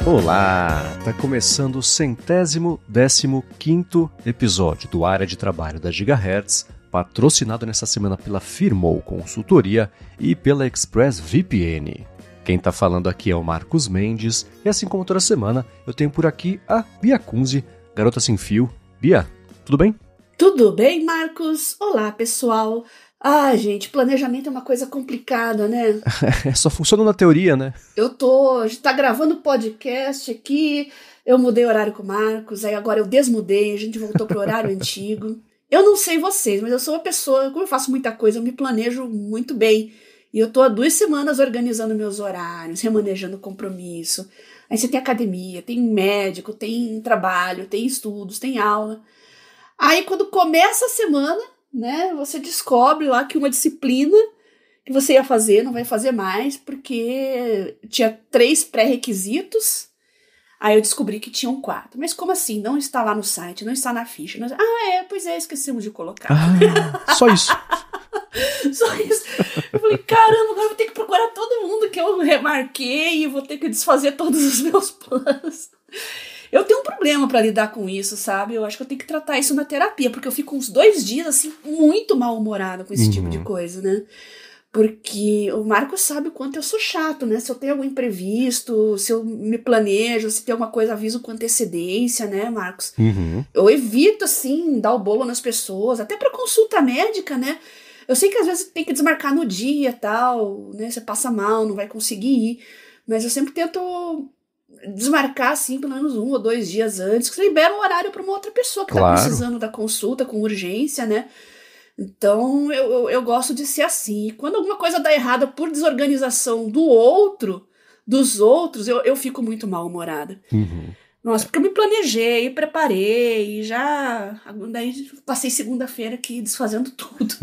Olá! Tá começando o 115º episódio do Área de Trabalho da Gigahertz, patrocinado nessa semana pela Firmou Consultoria e pela ExpressVPN. Quem tá falando aqui é o Marcos Mendes, e assim como toda semana, eu tenho por aqui a Bia Kunze, garota sem fio. Bia, tudo bem? Tudo bem, Marcos? Olá, pessoal! Gente, planejamento é uma coisa complicada, né? Só funciona na teoria, né? A gente tá gravando podcast aqui, eu mudei o horário com o Marcos, aí agora eu desmudei, a gente voltou pro horário antigo. Eu não sei vocês, mas eu sou uma pessoa, como eu faço muita coisa, eu me planejo muito bem. E eu tô há 2 semanas organizando meus horários, remanejando compromisso. Aí você tem academia, tem médico, tem trabalho, tem estudos, tem aula. Aí quando começa a semana, né, você descobre lá que uma disciplina que você ia fazer não vai fazer mais, porque tinha 3 pré-requisitos. Aí eu descobri que tinham 4. Mas como assim? Não está lá no site, não está na ficha. Pois é, esquecemos de colocar. Só isso. Só isso. Eu falei, caramba, agora eu vou ter que procurar todo mundo que eu remarquei e vou ter que desfazer todos os meus planos. Eu tenho um problema pra lidar com isso, sabe? Eu acho que eu tenho que tratar isso na terapia, porque eu fico uns 2 dias, assim, muito mal-humorada com esse tipo de coisa, né? Porque o Marcos sabe o quanto eu sou chato, né? Se eu tenho algum imprevisto, se eu me planejo, se tem alguma coisa, aviso com antecedência, né, Marcos? Eu evito, assim, dar o bolo nas pessoas, até pra consulta médica, né? Eu sei que às vezes tem que desmarcar no dia e tal, né? Você passa mal, não vai conseguir ir. Mas eu sempre tento desmarcar, assim, pelo menos 1 ou 2 dias antes, que você libera um horário para uma outra pessoa que tá precisando da consulta com urgência, né? Então, eu gosto de ser assim. E quando alguma coisa dá errada por desorganização dos outros, eu fico muito mal-humorada. Nossa, porque eu me planejei, preparei, daí passei segunda-feira aqui desfazendo tudo.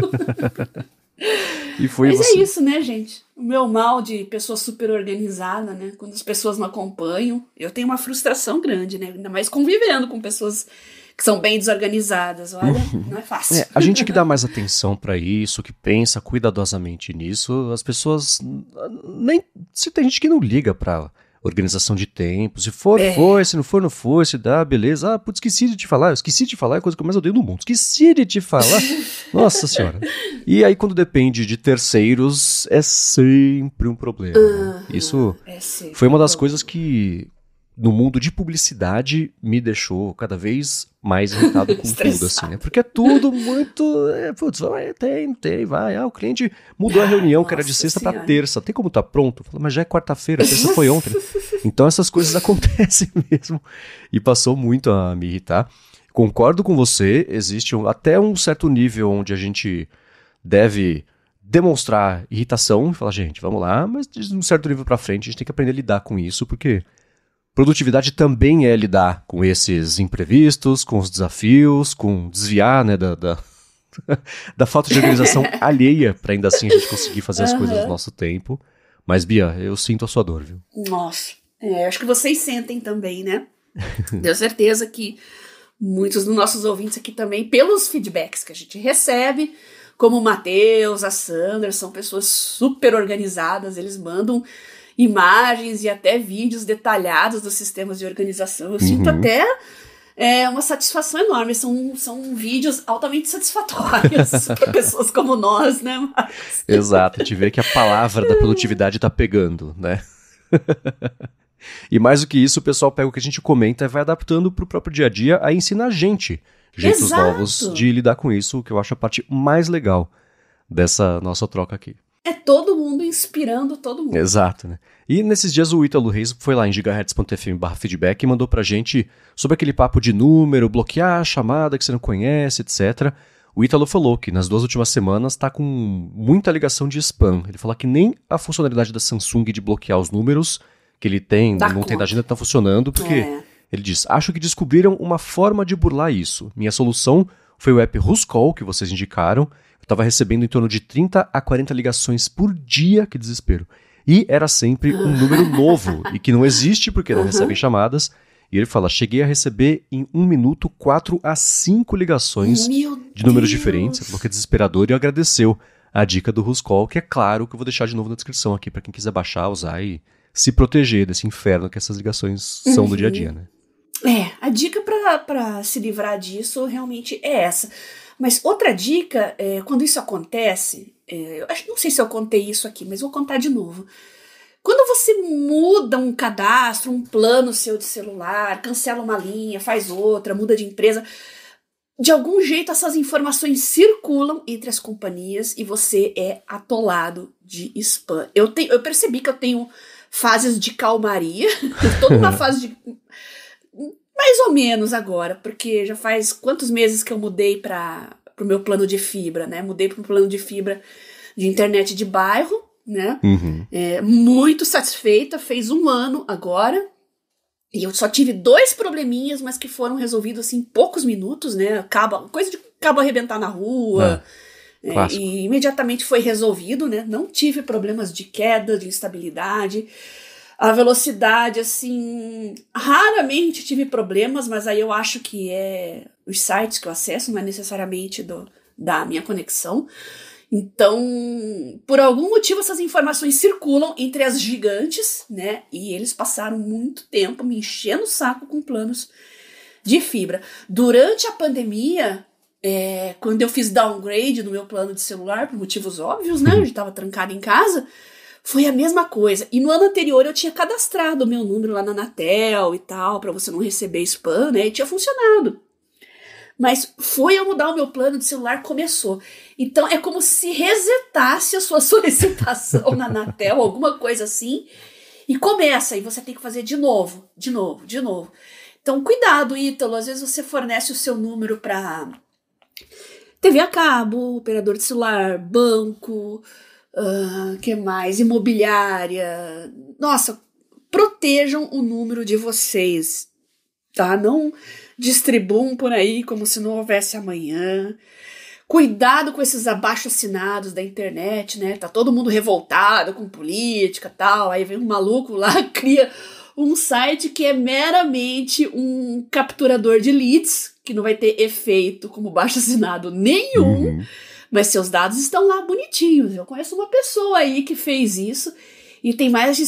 Mas é isso, né, gente? O meu mal de pessoa super organizada, né? Quando as pessoas não acompanham, eu tenho uma frustração grande, né? Ainda mais convivendo com pessoas que são bem desorganizadas. Olha, não é fácil. A gente que dá mais atenção pra isso, que pensa cuidadosamente nisso, as pessoas nem... Se tem gente que não liga pra organização de tempo, se for, foi, se não for, não foi, se dá, beleza. Eu esqueci de te falar, é a coisa que eu mais odeio no mundo. Esqueci de te falar. Nossa senhora. E aí, quando depende de terceiros, é sempre um problema. Né? Isso foi uma das coisas que, no mundo de publicidade, me deixou cada vez mais irritado com tudo, assim, né? Porque é tudo muito... vai. O cliente mudou a reunião, que era de sexta para terça. Tem como tá pronto? Falo, mas já é quarta-feira, terça foi ontem. Então essas coisas acontecem mesmo. E passou muito a me irritar. Concordo com você, existe até um certo nível onde a gente deve demonstrar irritação e falar, gente, vamos lá, mas de um certo nível pra frente a gente tem que aprender a lidar com isso, porque produtividade também é lidar com esses imprevistos, com os desafios, com desviar, né, da falta de organização alheia pra ainda assim a gente conseguir fazer as coisas no nosso tempo. Mas, Bia, eu sinto a sua dor, viu? Nossa, acho que vocês sentem também, né? Tenho certeza que muitos dos nossos ouvintes aqui também, pelos feedbacks que a gente recebe, como o Matheus, a Sandra, são pessoas super organizadas, eles mandam imagens e até vídeos detalhados dos sistemas de organização. Eu sinto até uma satisfação enorme. São vídeos altamente satisfatórios para pessoas como nós, né, Marcos? Exato, a gente vê que a palavra da produtividade tá pegando, né? E mais do que isso, o pessoal pega o que a gente comenta e vai adaptando pro próprio dia a dia, a ensinar a gente jeitos novos de lidar com isso, que eu acho a parte mais legal dessa nossa troca aqui. É todo mundo inspirando todo mundo. Exato, né? E nesses dias o Ítalo Reis foi lá em gigahertz.fm/feedback e mandou pra gente sobre aquele papo de número, bloquear a chamada que você não conhece, etc. O Ítalo falou que nas 2 últimas semanas tá com muita ligação de spam. Ele falou que nem a funcionalidade da Samsung de bloquear os números que ele tem, não tem da agenda, tá funcionando, porque ele diz, acho que descobriram uma forma de burlar isso. Minha solução foi o app Ruscall, que vocês indicaram. Eu tava recebendo em torno de 30 a 40 ligações por dia, que desespero. E era sempre um número novo, e que não existe porque não recebem chamadas. E ele fala, cheguei a receber em 1 minuto 4 a 5 ligações de números diferentes. Ele falou que é desesperador e agradeceu a dica do Ruscall, que é claro que eu vou deixar de novo na descrição aqui, para quem quiser baixar, usar e se proteger desse inferno que essas ligações são do dia a dia, né? A dica pra se livrar disso realmente é essa. Mas outra dica, quando isso acontece, não sei se eu contei isso aqui, mas vou contar de novo. Quando você muda um cadastro, um plano seu de celular, cancela uma linha, faz outra, muda de empresa, de algum jeito essas informações circulam entre as companhias e você é atolado de spam. Eu percebi que eu tenho fases de calmaria, toda uma fase de... mais ou menos agora, porque já faz quantos meses que eu mudei para o meu plano de fibra, né? Mudei para um plano de fibra de internet de bairro, né? Muito satisfeita, fez 1 ano agora, e eu só tive 2 probleminhas, mas que foram resolvidos assim em poucos minutos, né? Coisa de cabo arrebentar na rua, e imediatamente foi resolvido, né? Não tive problemas de queda, de instabilidade. A velocidade, assim, raramente tive problemas, mas aí eu acho que é os sites que eu acesso, não é necessariamente da minha conexão. Então, por algum motivo, essas informações circulam entre as gigantes, né? E eles passaram muito tempo me enchendo o saco com planos de fibra. Durante a pandemia, quando eu fiz downgrade no meu plano de celular, por motivos óbvios, né? Eu estava trancada em casa. Foi a mesma coisa. E no ano anterior eu tinha cadastrado o meu número lá na Anatel e tal, pra você não receber spam, né? E tinha funcionado. Mas foi eu mudar o meu plano de celular, começou. Então é como se resetasse a sua solicitação na Anatel, alguma coisa assim, e começa, e você tem que fazer de novo. Então cuidado, Ítalo, às vezes você fornece o seu número pra TV a cabo, operador de celular, banco... que mais? Imobiliária. Nossa, protejam o número de vocês, tá? Não distribuam por aí como se não houvesse amanhã. Cuidado com esses abaixo-assinados da internet, né? Tá todo mundo revoltado com política e tal. Aí vem um maluco lá, cria um site que é meramente um capturador de leads, que não vai ter efeito como baixo-assinado nenhum. Mas seus dados estão lá bonitinhos. Eu conheço uma pessoa aí que fez isso e tem mais de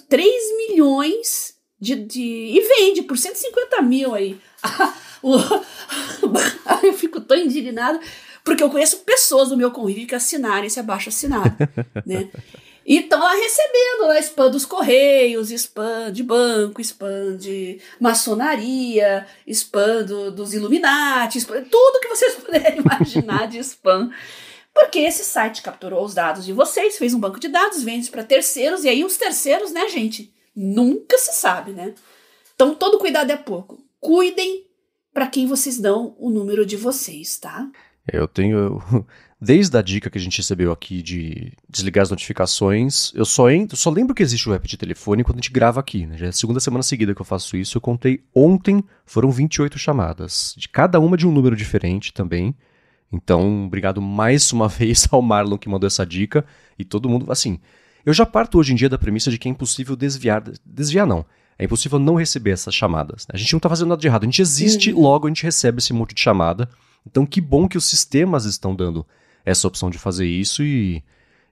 3 milhões e vende por 150 mil aí. Eu fico tão indignada porque eu conheço pessoas do meu convívio que assinaram esse abaixo-assinado, né? E estão lá recebendo lá spam dos Correios, spam de banco, spam de maçonaria, spam dos Illuminati, spam, tudo que vocês puderem imaginar de spam. Porque esse site capturou os dados de vocês, fez um banco de dados, vende para terceiros, e aí os terceiros, né, gente, nunca se sabe, né? Então todo cuidado é pouco. Cuidem para quem vocês dão o número de vocês, tá? Eu tenho... Desde a dica que a gente recebeu aqui de desligar as notificações, eu só lembro que existe o app de telefone quando a gente grava aqui, né? Já é a segunda semana seguida que eu faço isso. Eu contei ontem, foram 28 chamadas, de cada uma de um número diferente também. Então, obrigado mais uma vez ao Marlon que mandou essa dica. E todo mundo, assim, eu já parto hoje em dia da premissa de que é impossível desviar não. É impossível não receber essas chamadas. A gente não tá fazendo nada de errado, a gente existe, logo a gente recebe esse monte de chamada. Então, que bom que os sistemas estão dando essa opção de fazer isso, e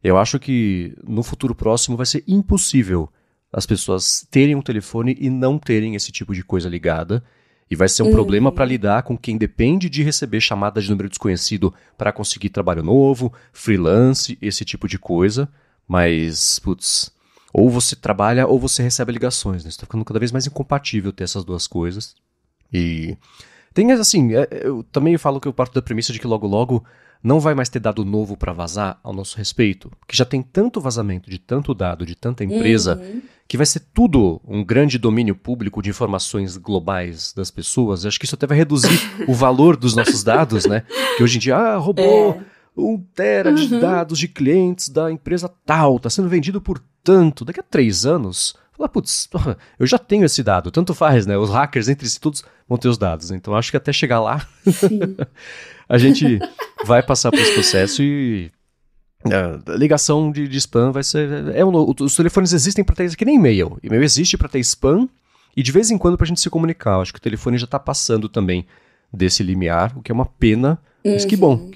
eu acho que no futuro próximo vai ser impossível as pessoas terem um telefone e não terem esse tipo de coisa ligada, e vai ser um problema para lidar com quem depende de receber chamadas de número desconhecido para conseguir trabalho novo, freelance, esse tipo de coisa, mas, putz, ou você trabalha ou você recebe ligações, né? Está ficando cada vez mais incompatível ter essas duas coisas, e tem assim, eu também falo que eu parto da premissa de que logo não vai mais ter dado novo para vazar ao nosso respeito, porque já tem tanto vazamento de tanto dado, de tanta empresa, que vai ser tudo um grande domínio público de informações globais das pessoas. Eu acho que isso até vai reduzir o valor dos nossos dados, né? Que hoje em dia, roubou 1 tera de dados de clientes da empresa tal, tá sendo vendido por tanto. Daqui a 3 anos, putz, eu já tenho esse dado, tanto faz, né? Os hackers entre si todos vão ter os dados, então acho que até chegar lá a gente vai passar por esse processo e a ligação de spam vai ser... os telefones existem para ter, que nem e-mail. E-mail existe para ter spam e de vez em quando para a gente se comunicar. Acho que o telefone já está passando também desse limiar, o que é uma pena, mas que bom.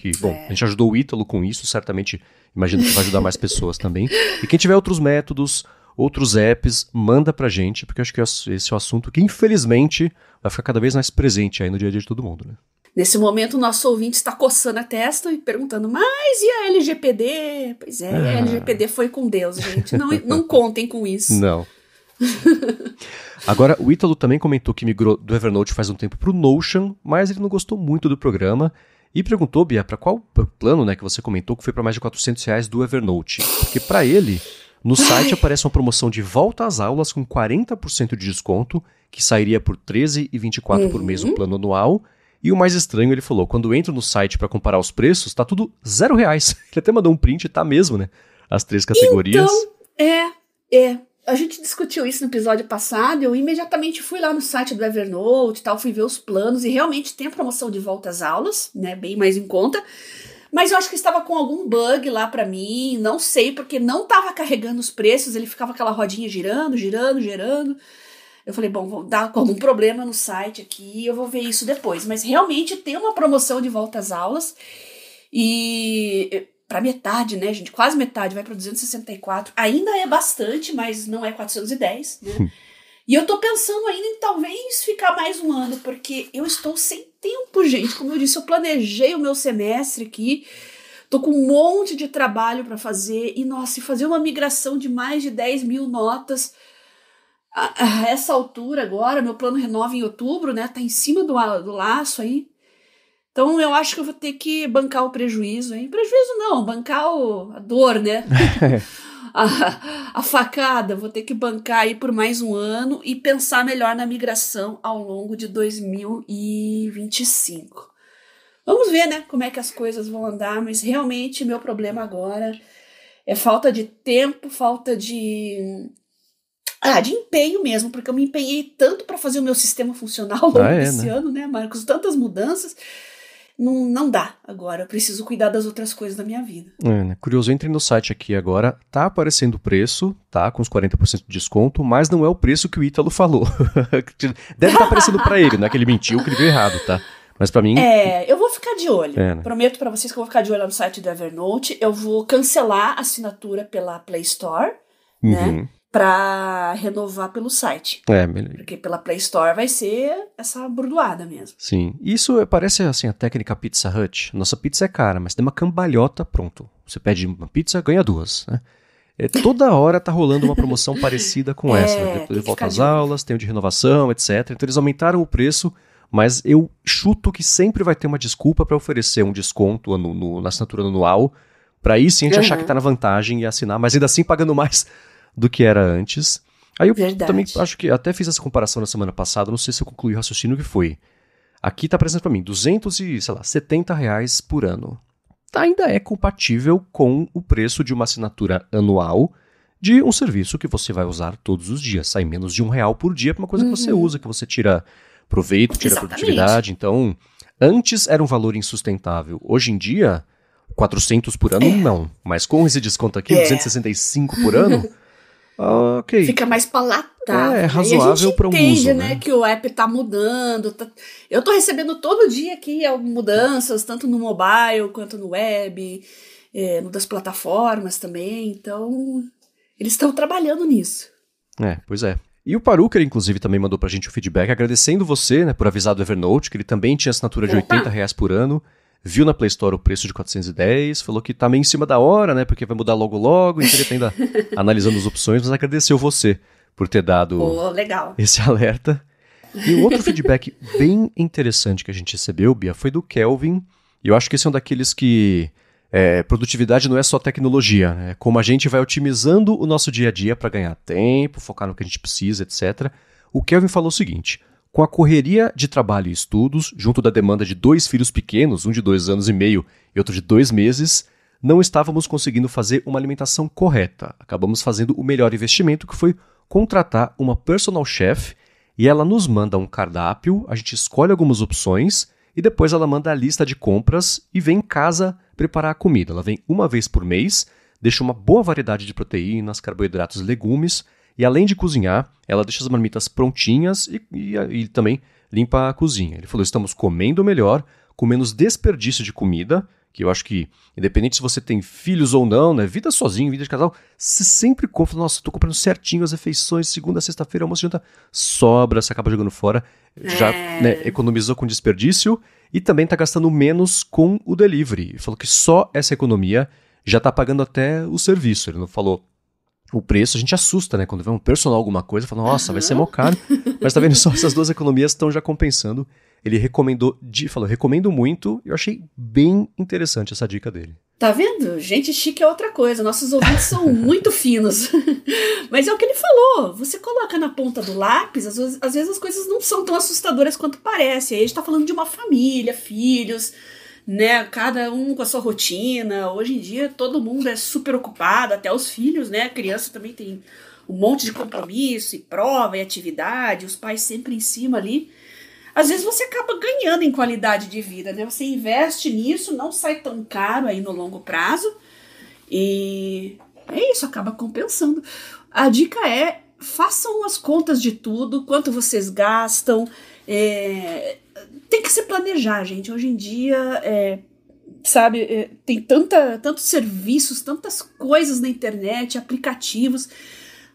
A gente ajudou o Ítalo com isso, certamente imagino que vai ajudar mais pessoas também. E quem tiver outros métodos outros apps, manda pra gente, porque eu acho que esse é o assunto que, infelizmente, vai ficar cada vez mais presente aí no dia a dia de todo mundo, né? Nesse momento, o nosso ouvinte está coçando a testa e perguntando, mas e a LGPD? Pois é, a LGPD foi com Deus, gente. Não contem com isso. Não. Agora, o Ítalo também comentou que migrou do Evernote faz um tempo pro Notion, mas ele não gostou muito do programa e perguntou, Bia, para qual plano, né, que você comentou que foi para mais de R$400 do Evernote? Porque para ele, no site aparece uma promoção de volta às aulas com 40% de desconto, que sairia por R$13,24 por mês o plano anual. E o mais estranho, ele falou, quando eu entro no site para comparar os preços, tá tudo R$0. Ele até mandou um print, tá mesmo, né? As 3 categorias. Então, a gente discutiu isso no episódio passado, eu imediatamente fui lá no site do Evernote e tal, fui ver os planos, e realmente tem a promoção de volta às aulas, né, bem mais em conta, mas eu acho que estava com algum bug lá pra mim, não sei, porque não estava carregando os preços, ele ficava aquela rodinha girando. Eu falei, bom, vou dar com algum problema no site aqui, eu vou ver isso depois. Mas realmente tem uma promoção de volta às aulas, e para metade, né, gente? Quase metade, vai para 264. Ainda é bastante, mas não é 410, né? E eu tô pensando ainda em talvez ficar mais um ano, porque eu estou sem tempo, gente. Como eu disse, eu planejei o meu semestre aqui, tô com um monte de trabalho para fazer, e nossa, e fazer uma migração de mais de 10 mil notas... A essa altura agora, meu plano renova em outubro, né? Tá em cima do laço aí. Então eu acho que eu vou ter que bancar o prejuízo aí. Prejuízo não, bancar a dor, né? a facada. Vou ter que bancar aí por mais um ano e pensar melhor na migração ao longo de 2025. Vamos ver, né? Como é que as coisas vão andar, mas realmente meu problema agora é falta de tempo, falta de empenho mesmo, porque eu me empenhei tanto para fazer o meu sistema funcionar ao longo desse ano, né, Marcos? Tantas mudanças, não dá agora. Eu preciso cuidar das outras coisas da minha vida. Né? Curioso, entre no site aqui agora, tá aparecendo o preço, tá, com os 40% de desconto, mas não é o preço que o Ítalo falou. Deve estar aparecendo para ele, não é que ele mentiu, que ele viu errado, tá? Mas pra mim... eu vou ficar de olho. Né? Prometo pra vocês que eu vou ficar de olho lá no site do Evernote. Eu vou cancelar a assinatura pela Play Store, né? Pra renovar pelo site. Porque pela Play Store vai ser essa burdoada mesmo. Sim. Isso parece assim a técnica Pizza Hut. Nossa pizza é cara, mas tem uma cambalhota, pronto. Você pede uma pizza, ganha 2, né? Toda hora tá rolando uma promoção parecida com essa. Depois volta às aulas, tem o de renovação, etc. Então eles aumentaram o preço, mas eu chuto que sempre vai ter uma desculpa para oferecer um desconto na assinatura anual, para aí sim a gente achar que tá na vantagem e assinar, mas ainda assim pagando mais do que era antes. Aí eu também acho que até fiz essa comparação na semana passada, não sei se eu concluí o raciocínio que foi. Aqui tá aparecendo para mim R$270 por ano. Ainda é compatível com o preço de uma assinatura anual de um serviço que você vai usar todos os dias. Sai menos de R$1 por dia para uma coisa que você usa, que você tira proveito, tira produtividade. Então, antes era um valor insustentável. Hoje em dia, 400 por ano não. Mas com esse desconto aqui, 265 por ano... Ok. Fica mais palatável. É razoável para um uso, entende, né? Que o app tá mudando. Eu tô recebendo todo dia aqui mudanças, tanto no mobile quanto no web, no das plataformas também. Então, eles estão trabalhando nisso. Pois é. E o Paruker, inclusive, também mandou pra gente o feedback agradecendo você, né, por avisar do Evernote, que ele também tinha assinatura de R$80 por ano. Viu na Play Store o preço de 410, falou que tá meio em cima da hora, né? Porque vai mudar logo, então ele tá ainda analisando as opções, mas agradeceu você por ter dado esse alerta. E um outro feedback bem interessante que a gente recebeu, Bia, foi do Kelvin. E eu acho que esse é um daqueles que produtividade não é só tecnologia, né? Como a gente vai otimizando o nosso dia a dia para ganhar tempo, focar no que a gente precisa, etc. O Kelvin falou o seguinte: com a correria de trabalho e estudos, junto da demanda de 2 filhos pequenos, um de 2 anos e meio e outro de 2 meses, não estávamos conseguindo fazer uma alimentação correta. Acabamos fazendo o melhor investimento, que foi contratar uma personal chef, e ela nos manda um cardápio, a gente escolhe algumas opções, e depois ela manda a lista de compras e vem em casa preparar a comida. Ela vem uma vez por mês, deixa uma boa variedade de proteínas, carboidratos e legumes, e além de cozinhar, ela deixa as marmitas prontinhas e também limpa a cozinha. Ele falou, estamos comendo melhor, com menos desperdício de comida, que eu acho que, independente se você tem filhos ou não, né, vida sozinho, vida de casal, você sempre compra, nossa, tô comprando certinho as refeições, segunda, sexta-feira, almoço, janta, sobra, você acaba jogando fora, já né, economizou com desperdício e também tá gastando menos com o delivery. Ele falou que só essa economia já tá pagando até o serviço, ele não falou o preço, a gente assusta, né? Quando vê um personal alguma coisa, fala, nossa, vai ser mó caro. Mas tá vendo só, essas duas economias estão já compensando. Ele falou, recomendo muito. Eu achei bem interessante essa dica dele. Tá vendo? Gente chique é outra coisa. Nossos ouvintes são muito finos. Mas é o que ele falou. Você coloca na ponta do lápis, às vezes as coisas não são tão assustadoras quanto parece. Aí a gente tá falando de uma família, filhos, né, cada um com a sua rotina. Hoje em dia todo mundo é super ocupado, até os filhos, né, a criança também tem um monte de compromisso e prova e atividade, os pais sempre em cima ali. Às vezes você acaba ganhando em qualidade de vida, né, você investe nisso, não sai tão caro aí no longo prazo e é isso, acaba compensando. A dica é, façam as contas de tudo, quanto vocês gastam, tem que se planejar, gente. Hoje em dia, tem tantos serviços, tantas coisas na internet, aplicativos.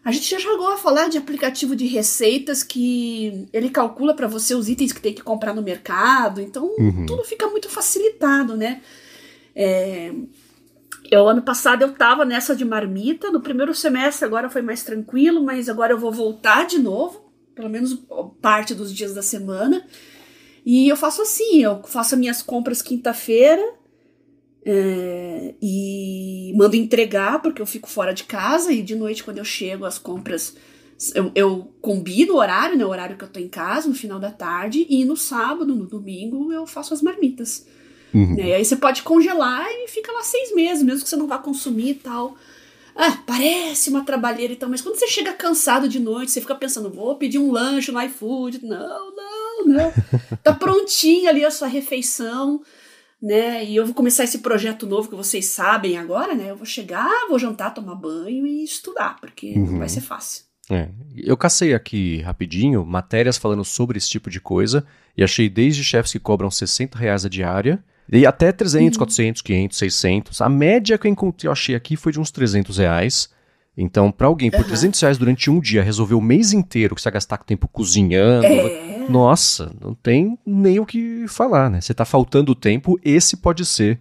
A gente já chegou a falar de aplicativo de receitas que ele calcula para você os itens que tem que comprar no mercado. Então, tudo fica muito facilitado, né? Ano passado eu tava nessa de marmita. No primeiro semestre agora foi mais tranquilo, mas agora eu vou voltar de novo, pelo menos parte dos dias da semana. E eu faço assim, eu faço as minhas compras quinta-feira e mando entregar, porque eu fico fora de casa, e de noite quando eu chego as compras, eu combino o horário, né, o horário que eu tô em casa, no final da tarde, e no sábado, no domingo, eu faço as marmitas. E aí você pode congelar e fica lá 6 meses, mesmo que você não vá consumir e tal. Parece uma trabalheira e tal, mas quando você chega cansado de noite, você fica pensando, vou pedir um lanche no iFood. Não. Tá prontinha ali a sua refeição, né? E eu vou começar esse projeto novo que vocês sabem agora, né? Eu vou chegar, vou jantar, tomar banho e estudar, porque não vai ser fácil. Eu cacei aqui rapidinho matérias falando sobre esse tipo de coisa e achei desde chefes que cobram R$60 a diária e até 300, 400, 500, 600. A média que eu achei aqui foi de uns R$300. Então, para alguém por R$300 durante um dia resolver o mês inteiro que você vai gastar tempo cozinhando, nossa, não tem nem o que falar, né? Você tá faltando tempo, esse pode ser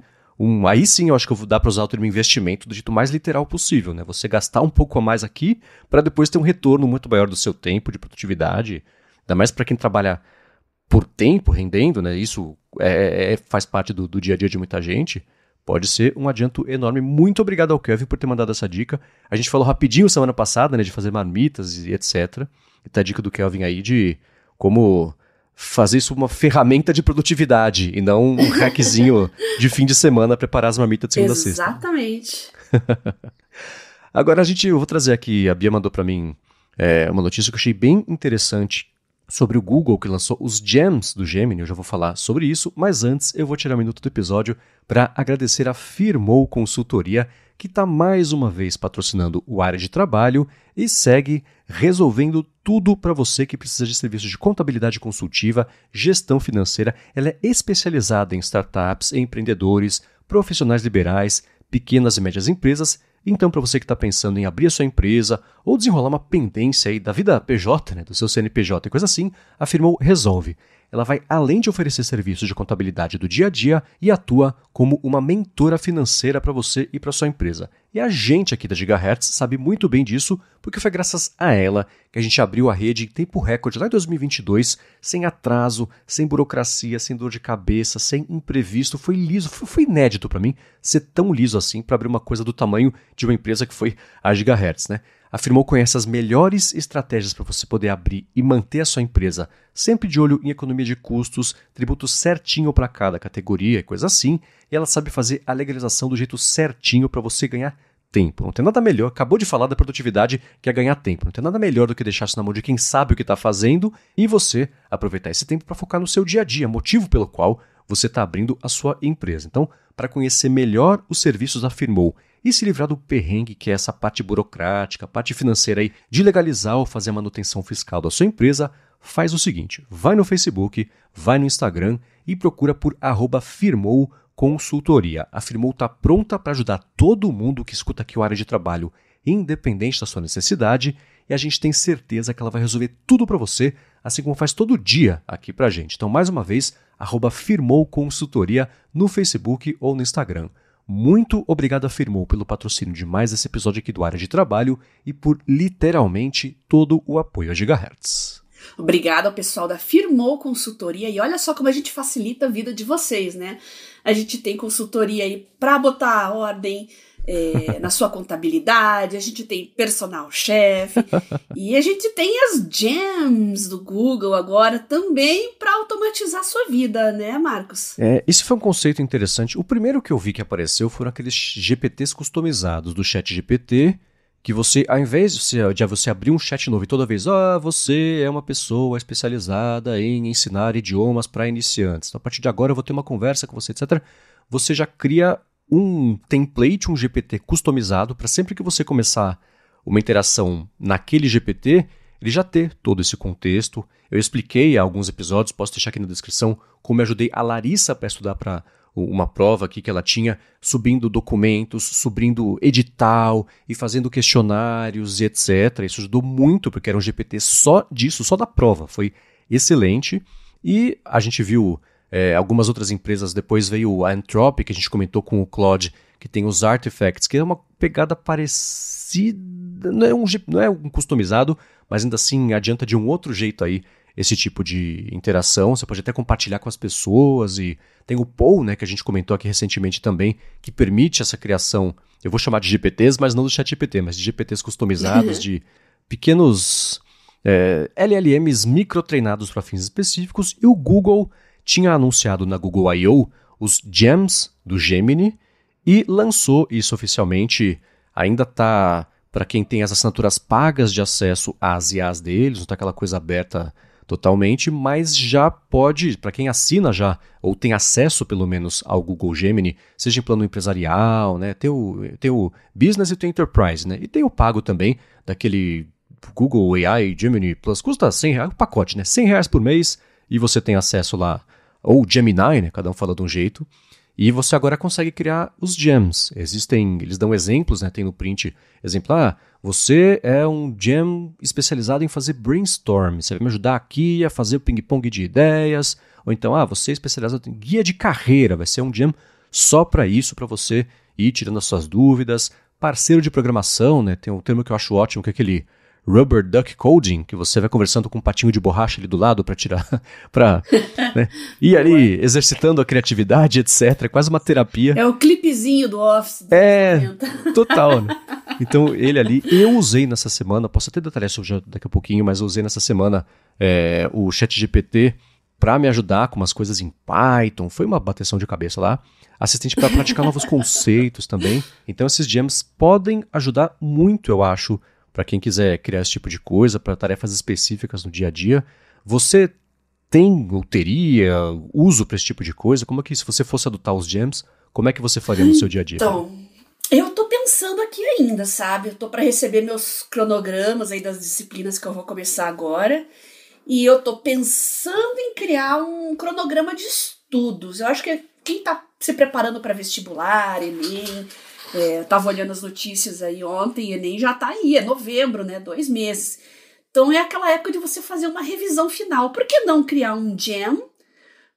aí sim eu acho que dá para usar o termo investimento do jeito mais literal possível, né? Você gastar um pouco a mais aqui para depois ter um retorno muito maior do seu tempo, de produtividade, ainda mais para quem trabalha por tempo, rendendo, né? Isso faz parte do dia a dia de muita gente. Pode ser um adianto enorme. Muito obrigado ao Kevin por ter mandado essa dica. A gente falou rapidinho semana passada, né, de fazer marmitas e etc. E tá a dica do Kelvin aí de como fazer isso uma ferramenta de produtividade e não um hackzinho de fim de semana preparar as marmitas de segunda a sexta. Exatamente. Agora eu vou trazer aqui, a Bia mandou para mim uma notícia que eu achei bem interessante sobre o Google, que lançou os Gems do Gemini. Eu já vou falar sobre isso, mas antes eu vou tirar um minuto do episódio para agradecer a Firmou Consultoria, que está mais uma vez patrocinando o Área de Trabalho e segue resolvendo tudo para você que precisa de serviços de contabilidade consultiva, gestão financeira. Ela é especializada em startups, empreendedores, profissionais liberais, pequenas e médias empresas. Então, para você que está pensando em abrir a sua empresa ou desenrolar uma pendência aí da vida PJ, né, do seu CNPJ e coisa assim, a Firmou resolve. Ela vai além de oferecer serviços de contabilidade do dia a dia e atua como uma mentora financeira para você e para sua empresa. E a gente aqui da Gigahertz sabe muito bem disso, porque foi graças a ela que a gente abriu a rede em tempo recorde lá em 2022, sem atraso, sem burocracia, sem dor de cabeça, sem imprevisto. Foi liso, foi inédito para mim ser tão liso assim para abrir uma coisa do tamanho de uma empresa que foi a Gigahertz, né? A Firmou conhece as melhores estratégias para você poder abrir e manter a sua empresa, sempre de olho em economia de custos, tributo certinho para cada categoria e coisa assim, e ela sabe fazer a legalização do jeito certinho para você ganhar tempo. Não tem nada melhor, acabou de falar da produtividade, que é ganhar tempo. Não tem nada melhor do que deixar isso na mão de quem sabe o que está fazendo e você aproveitar esse tempo para focar no seu dia a dia, motivo pelo qual você está abrindo a sua empresa. Então, para conhecer melhor os serviços da Firmou e se livrar do perrengue que é essa parte burocrática, parte financeira aí, de legalizar ou fazer a manutenção fiscal da sua empresa, faz o seguinte, vai no Facebook, vai no Instagram e procura por @Firmou Consultoria. A Firmou está pronta para ajudar todo mundo que escuta aqui o Área de Trabalho, independente da sua necessidade, e a gente tem certeza que ela vai resolver tudo para você, assim como faz todo dia aqui para a gente. Então, mais uma vez, @Firmou Consultoria no Facebook ou no Instagram. Muito obrigado a Firmou pelo patrocínio de mais esse episódio aqui do Área de Trabalho e por literalmente todo o apoio a Gigahertz. Obrigada ao pessoal da Firmou Consultoria, e olha só como a gente facilita a vida de vocês, né? A gente tem consultoria aí para botar a ordem na sua contabilidade, a gente tem personal chefe e a gente tem as gems do Google agora também para automatizar a sua vida, né, Marcos? Esse foi um conceito interessante. O primeiro que eu vi que apareceu foram aqueles GPTs customizados do ChatGPT, que você, ao invés de você abrir um chat novo e toda vez, você é uma pessoa especializada em ensinar idiomas para iniciantes, então, a partir de agora eu vou ter uma conversa com você, etc. Você já cria um template, um GPT customizado, para sempre que você começar uma interação naquele GPT, ele já ter todo esse contexto. Eu expliquei há alguns episódios, posso deixar aqui na descrição, como eu ajudei a Larissa para estudar para uma prova aqui que ela tinha, subindo documentos, subindo edital e fazendo questionários e etc. Isso ajudou muito, porque era um GPT só disso, só da prova. Foi excelente. E a gente viu algumas outras empresas, depois veio a Anthropic, que a gente comentou com o Claude, que tem os artifacts, que é uma pegada parecida, não é um customizado, mas ainda assim adianta de um outro jeito aí esse tipo de interação. Você pode até compartilhar com as pessoas, e tem o Poe, né, que a gente comentou aqui recentemente também, que permite essa criação, eu vou chamar de GPTs, mas não do ChatGPT, mas de GPTs customizados, de pequenos LLMs micro-treinados para fins específicos, e o Google tinha anunciado na Google I.O. os Gems do Gemini e lançou isso oficialmente. Ainda está para quem tem as assinaturas pagas de acesso às IAs deles, não está aquela coisa aberta totalmente, mas já pode, para quem assina já, ou tem acesso pelo menos ao Google Gemini, seja em plano empresarial, né? Tem o Business e tem o Enterprise, né? E tem o pago também, daquele Google AI Gemini Plus, custa R$100, o pacote, né? R$100 por mês, e você tem acesso lá, ou Gemini, né? Cada um fala de um jeito. E você agora consegue criar os gems. Eles dão exemplos, né? Tem no print, exemplo, você é um gem especializado em fazer brainstorm. Você vai me ajudar aqui a fazer o ping-pong de ideias. Ou então, você é especializado em guia de carreira. Vai ser um gem só para isso, para você ir tirando as suas dúvidas. Parceiro de programação, né? Tem um termo que eu acho ótimo, que é aquele Rubber Duck Coding, que você vai conversando com um patinho de borracha ali do lado para tirar, para ir ali exercitando a criatividade, etc. É quase uma terapia. É o clipezinho do Office. Total, né? Então, ele ali, eu usei nessa semana, posso até detalhar isso já daqui a pouquinho, mas eu usei nessa semana o ChatGPT para me ajudar com umas coisas em Python. Foi uma bateção de cabeça lá. Assistente para praticar novos conceitos também. Então, esses gems podem ajudar muito, eu acho, para quem quiser criar esse tipo de coisa, para tarefas específicas no dia a dia. Você tem ou teria uso para esse tipo de coisa? Como é que, se você fosse adotar os gems, como é que você faria no seu dia a dia? Então, eu tô pensando aqui ainda, sabe? Eu tô para receber meus cronogramas aí das disciplinas que eu vou começar agora. E eu tô pensando em criar um cronograma de estudos. Eu acho que quem tá se preparando para vestibular, Enem, eu tava olhando as notícias aí ontem, Enem já tá aí, é novembro, né? 2 meses. Então é aquela época de você fazer uma revisão final. Por que não criar um gem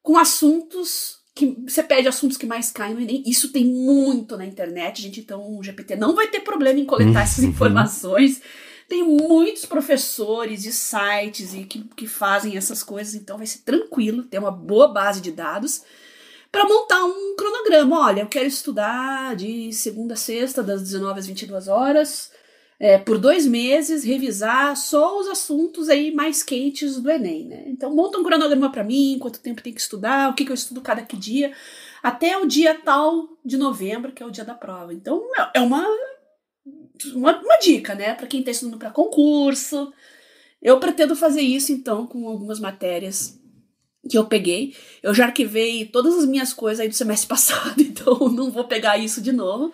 com assuntos que você pede, assuntos que mais caem no Enem? Isso tem muito na internet, gente. Então o GPT não vai ter problema em coletar essas informações. Tem muitos professores e sites que fazem essas coisas, então vai ser tranquilo, ter uma boa base de dados para montar um cronograma. Olha, eu quero estudar de segunda a sexta, das 19 às 22 horas, por 2 meses, revisar só os assuntos aí mais quentes do Enem, né? Então, monta um cronograma para mim, quanto tempo tem que estudar, o que eu estudo cada que dia, até o dia tal de novembro, que é o dia da prova. Então, é uma dica, né? Para quem está estudando para concurso. Eu pretendo fazer isso, então, com algumas matérias que eu peguei. Eu já arquivei todas as minhas coisas aí do semestre passado, então não vou pegar isso de novo.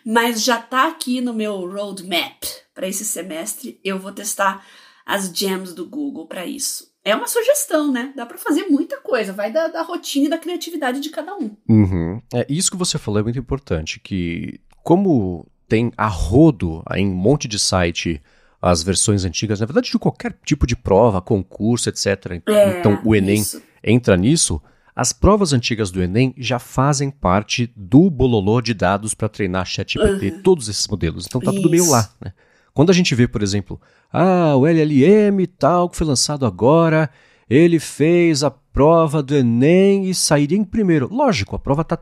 Mas já tá aqui no meu roadmap para esse semestre. Eu vou testar as gems do Google para isso. é uma sugestão, né? Dá pra fazer muita coisa, vai da rotina e da criatividade de cada um. Uhum. Isso que você falou é muito importante, que como tem a rodo em um monte de site as versões antigas, na verdade de qualquer tipo de prova, concurso, etc. Então o Enem entra nisso. As provas antigas do Enem já fazem parte do bololô de dados para treinar ChatGPT, todos esses modelos. Então tá tudo meio lá, né? Quando a gente vê, por exemplo, o LLM tal, que foi lançado agora, ele fez a prova do Enem e sairia em primeiro. Lógico, a prova tá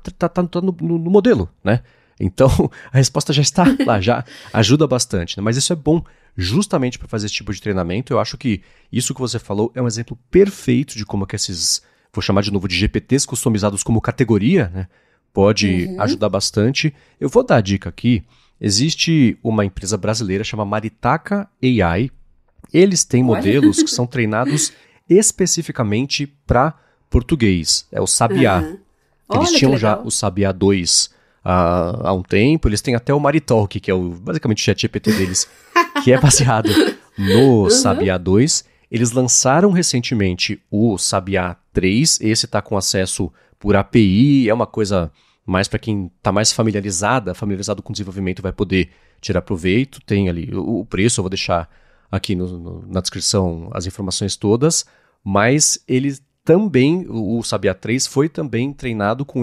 no modelo, né? Então a resposta já está lá, já ajuda bastante, né? Mas isso é bom justamente para fazer esse tipo de treinamento. Eu acho que isso que você falou é um exemplo perfeito de como que esses, vou chamar de novo de GPTs customizados como categoria, né? Pode ajudar bastante. Eu vou dar a dica aqui. Existe uma empresa brasileira chamada Maritaka AI. Eles têm modelos que são treinados especificamente para português. É o Sabiá. Eles tinham já o Sabiá 2 há um tempo. Eles têm até o Maritalk, que é basicamente o ChatGPT deles, que é baseado no Sabiá 2. Eles lançaram recentemente o Sabiá 3. Esse está com acesso por API. É uma coisa mais para quem está mais familiarizado com o desenvolvimento, vai poder tirar proveito. Tem ali o preço, eu vou deixar aqui na descrição as informações todas, mas eles também, o Sabiá 3 foi também treinado com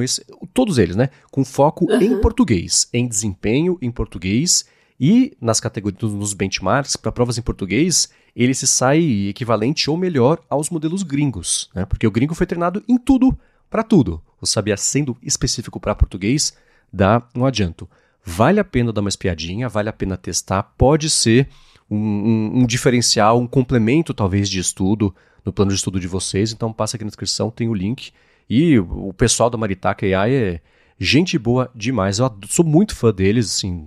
todos eles, né? Com foco em português, em desempenho em português e nas categorias, nos benchmarks, para provas em português, ele se sai equivalente ou melhor aos modelos gringos, né? Porque o gringo foi treinado em tudo, para tudo. O Sabiá sendo específico para português, dá um adianto. Vale a pena dar uma espiadinha, vale a pena testar, pode ser um diferencial, um complemento talvez de estudo no plano de estudo de vocês, então passa aqui na descrição, tem o link. E o pessoal da Maritaka AI é gente boa demais, eu sou muito fã deles, assim,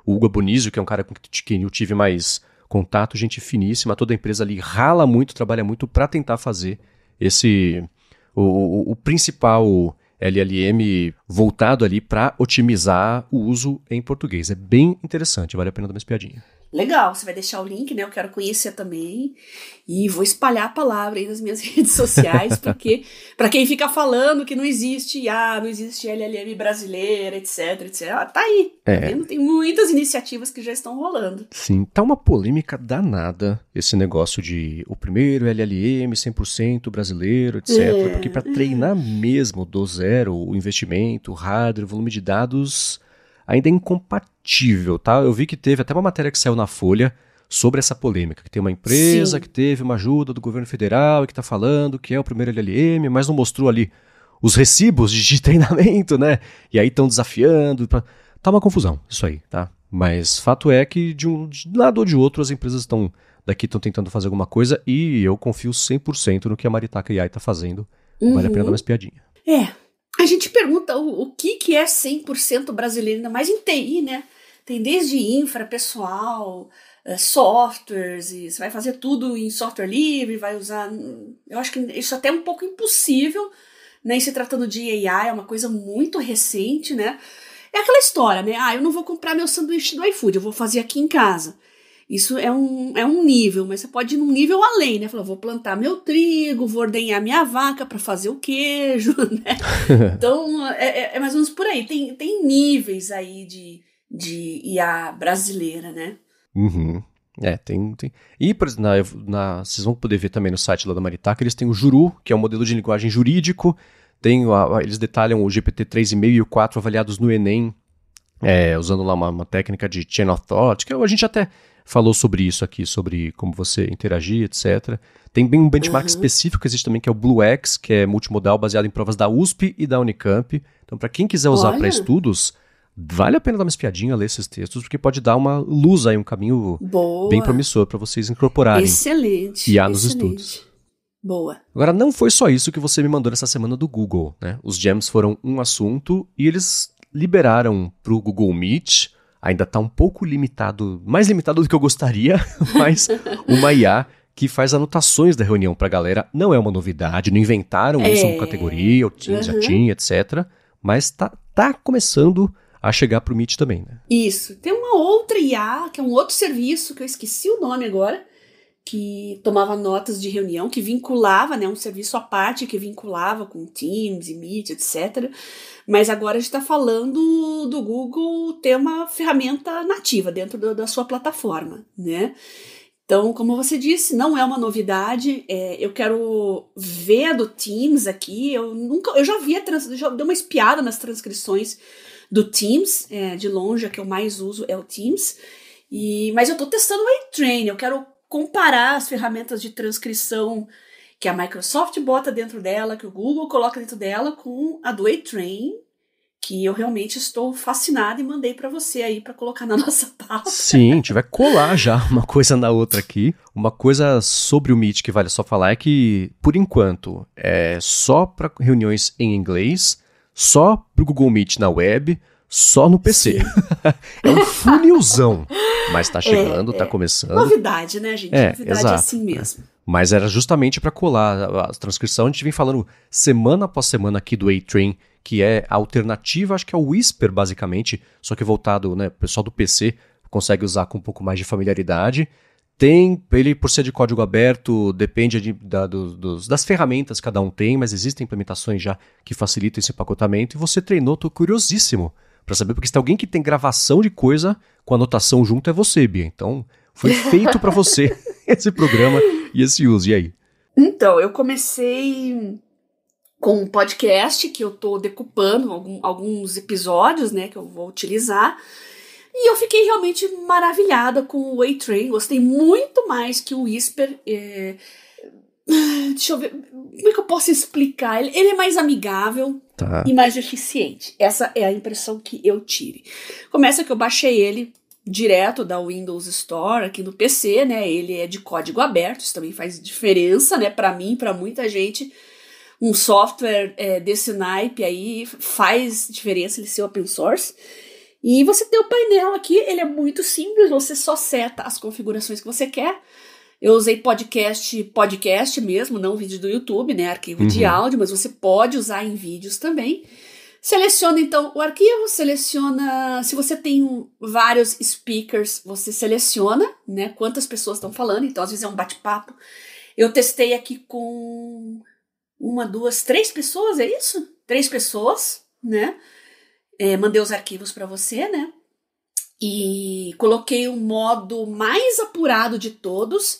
o Hugo Bonizio, que é um cara com quem eu tive mais contato, gente finíssima, toda a empresa ali rala muito, trabalha muito para tentar fazer o principal LLM voltado ali para otimizar o uso em português. É bem interessante, vale a pena dar uma espiadinha. Legal, você vai deixar o link, né? Eu quero conhecer também. E vou espalhar a palavra aí nas minhas redes sociais, porque para quem fica falando que não existe IA, não existe LLM brasileira, etc. Tá aí. Tá vendo? Tem muitas iniciativas que já estão rolando. Sim, tá uma polêmica danada esse negócio de o primeiro LLM 100% brasileiro, etc. Porque para treinar mesmo do zero o investimento, o hardware, o volume de dados ainda é incompatível, tá? Eu vi que teve até uma matéria que saiu na Folha sobre essa polêmica, que tem uma empresa que teve uma ajuda do governo federal e que está falando que é o primeiro LLM, mas não mostrou ali os recibos de treinamento, né? E aí estão desafiando. Tá uma confusão isso aí, tá? Mas fato é que de um lado ou de outro as empresas estão tentando fazer alguma coisa e eu confio 100% no que a Maritaka AI está fazendo. Vale a pena dar uma espiadinha. A gente pergunta o que é 100% brasileiro, ainda mais em TI, né? Tem desde infra, pessoal, softwares, e você vai fazer tudo em software livre, vai usar... Eu acho que isso até é um pouco impossível, né? E se tratando de AI, é uma coisa muito recente, né? É aquela história, né? Eu não vou comprar meu sanduíche do iFood, eu vou fazer aqui em casa. Isso é um nível, mas você pode ir num nível além, né? Falar, vou plantar meu trigo, vou ordenhar minha vaca para fazer o queijo, né? Então, é mais ou menos por aí. Tem níveis aí de IA brasileira, né? Uhum. Tem. E vocês vão poder ver também no site lá da Maritaka, eles têm o Juru, que é um modelo de linguagem jurídico. Eles detalham o GPT 3,5 e o 4 avaliados no Enem, usando lá uma técnica de chain of thought, que a gente até falou sobre isso aqui, sobre como você interagir, etc. Tem bem um benchmark específico que existe também, que é o BlueX, que é multimodal, baseado em provas da USP e da Unicamp. Então, para quem quiser usar para estudos, vale a pena dar uma espiadinha, ler esses textos, porque pode dar uma luz aí, um caminho bem promissor para vocês incorporarem IA nos estudos. Boa. Agora, não foi só isso que você me mandou nessa semana do Google, né? Os Gems foram um assunto e eles liberaram para o Google Meet. Ainda está um pouco limitado, mais limitado do que eu gostaria, mas uma IA que faz anotações da reunião para a galera. Não é uma novidade, não inventaram isso como categoria, já tinha, etc. Mas tá começando a chegar para o Meet também, né? Isso. Tem uma outra IA, que é um outro serviço, que eu esqueci o nome agora, que tomava notas de reunião, que vinculava, né, um serviço à parte que vinculava com Teams e Meet, etc. Mas agora a gente está falando do Google ter uma ferramenta nativa dentro da sua plataforma, né? Então, como você disse, não é uma novidade. Eu quero ver a do Teams aqui. Eu já já dei uma espiada nas transcrições do Teams. De longe, a que eu mais uso é o Teams. Mas eu estou testando o A-Train. Eu quero comparar as ferramentas de transcrição que a Microsoft bota dentro dela, que o Google coloca dentro dela, com a do A-Train, que eu realmente estou fascinada e mandei para você aí para colocar na nossa pauta. Sim, a gente vai colar já uma coisa na outra aqui. Uma coisa sobre o Meet que vale só falar é que, por enquanto, é só para reuniões em inglês, só para o Google Meet na web, só no PC. É um funilzão, mas tá chegando, tá começando. Novidade, né, gente? Novidade exato, é assim mesmo. Mas era justamente para colar a transcrição. A gente vem falando semana após semana aqui do A-Train, que é a alternativa, acho que é o Whisper, basicamente, só que voltado, né, o pessoal do PC consegue usar com um pouco mais de familiaridade. Ele, por ser de código aberto, depende das ferramentas que cada um tem, mas existem implementações já que facilitam esse empacotamento, e você treinou, tô curiosíssimo para saber, porque se tem alguém que tem gravação de coisa com anotação junto, é você, Bia. Então, foi feito para você esse programa e esse uso. E aí? Então, eu comecei com um podcast que eu tô decupando alguns episódios, né, que eu vou utilizar. E eu fiquei realmente maravilhada com o A-Train. Gostei muito mais que o Whisper. Deixa eu ver. Como é que eu posso explicar? Ele é mais amigável e mais eficiente. Essa é a impressão que eu tive. Começa que eu baixei ele direto da Windows Store aqui no PC, né? Ele é de código aberto. Isso também faz diferença, né? Para mim, para muita gente. Um software desse naipe aí faz diferença ele ser open source. E você tem o painel aqui, ele é muito simples, você só seta as configurações que você quer. Eu usei podcast mesmo, não vídeo do YouTube, né, arquivo de áudio, mas você pode usar em vídeos também. Seleciona então o arquivo, seleciona, se você tem vários speakers, você seleciona, né, quantas pessoas estão falando, então às vezes é um bate-papo. Eu testei aqui com 1, 2, 3 pessoas, é isso? 3 pessoas, né? Mandei os arquivos para você, né? E coloquei o modo mais apurado de todos,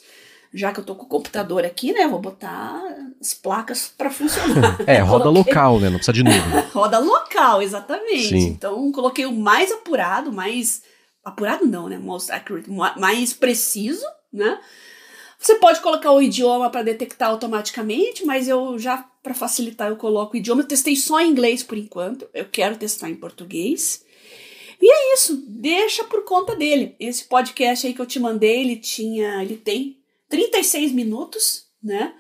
já que eu tô com o computador aqui, né? Vou botar as placas para funcionar. Roda local, né? Não precisa de nuvem. Roda local, exatamente. Sim. Então, coloquei o mais apurado, apurado não, né? Most accurate, mais preciso, né? Você pode colocar o idioma para detectar automaticamente, mas eu já, para facilitar, eu coloco o idioma. Eu testei só em inglês por enquanto, eu quero testar em português. E é isso, deixa por conta dele. Esse podcast aí que eu te mandei, ele tem 36 minutos, né?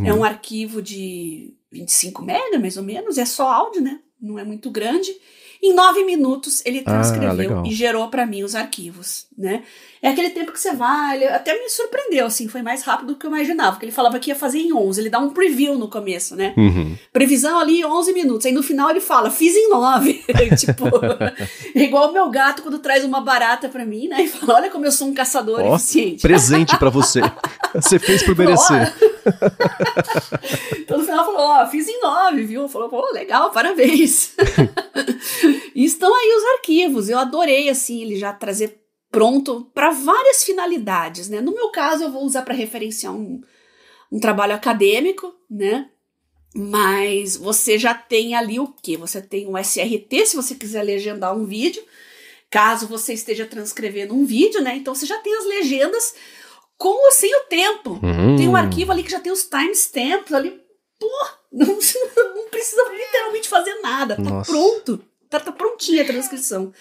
É um arquivo de 25 MB, mais ou menos, é só áudio, né? Não é muito grande. Em 9 minutos ele transcreveu e gerou para mim os arquivos, né? É aquele tempo que você vai, ele até me surpreendeu, assim, foi mais rápido do que eu imaginava, porque ele falava que ia fazer em 11, ele dá um preview no começo, né? Previsão ali 11 minutos, aí no final ele fala, fiz em 9, tipo, é igual o meu gato quando traz uma barata pra mim, né? E fala, olha como eu sou um caçador eficiente. Presente pra você, você fez por merecer. Então no final falou, fiz em 9, viu? Falou, pô, legal, parabéns. E estão aí os arquivos, eu adorei, assim, ele já trazer pronto para várias finalidades, né? No meu caso, eu vou usar para referenciar um trabalho acadêmico, né? Mas você já tem ali o quê? Você tem um SRT, se você quiser legendar um vídeo, caso você esteja transcrevendo um vídeo, né? Então você já tem as legendas com ou sem o tempo. Tem um arquivo ali que já tem os timestamps ali. Pô, não precisa literalmente fazer nada, tá pronto. Tá prontinha a transcrição.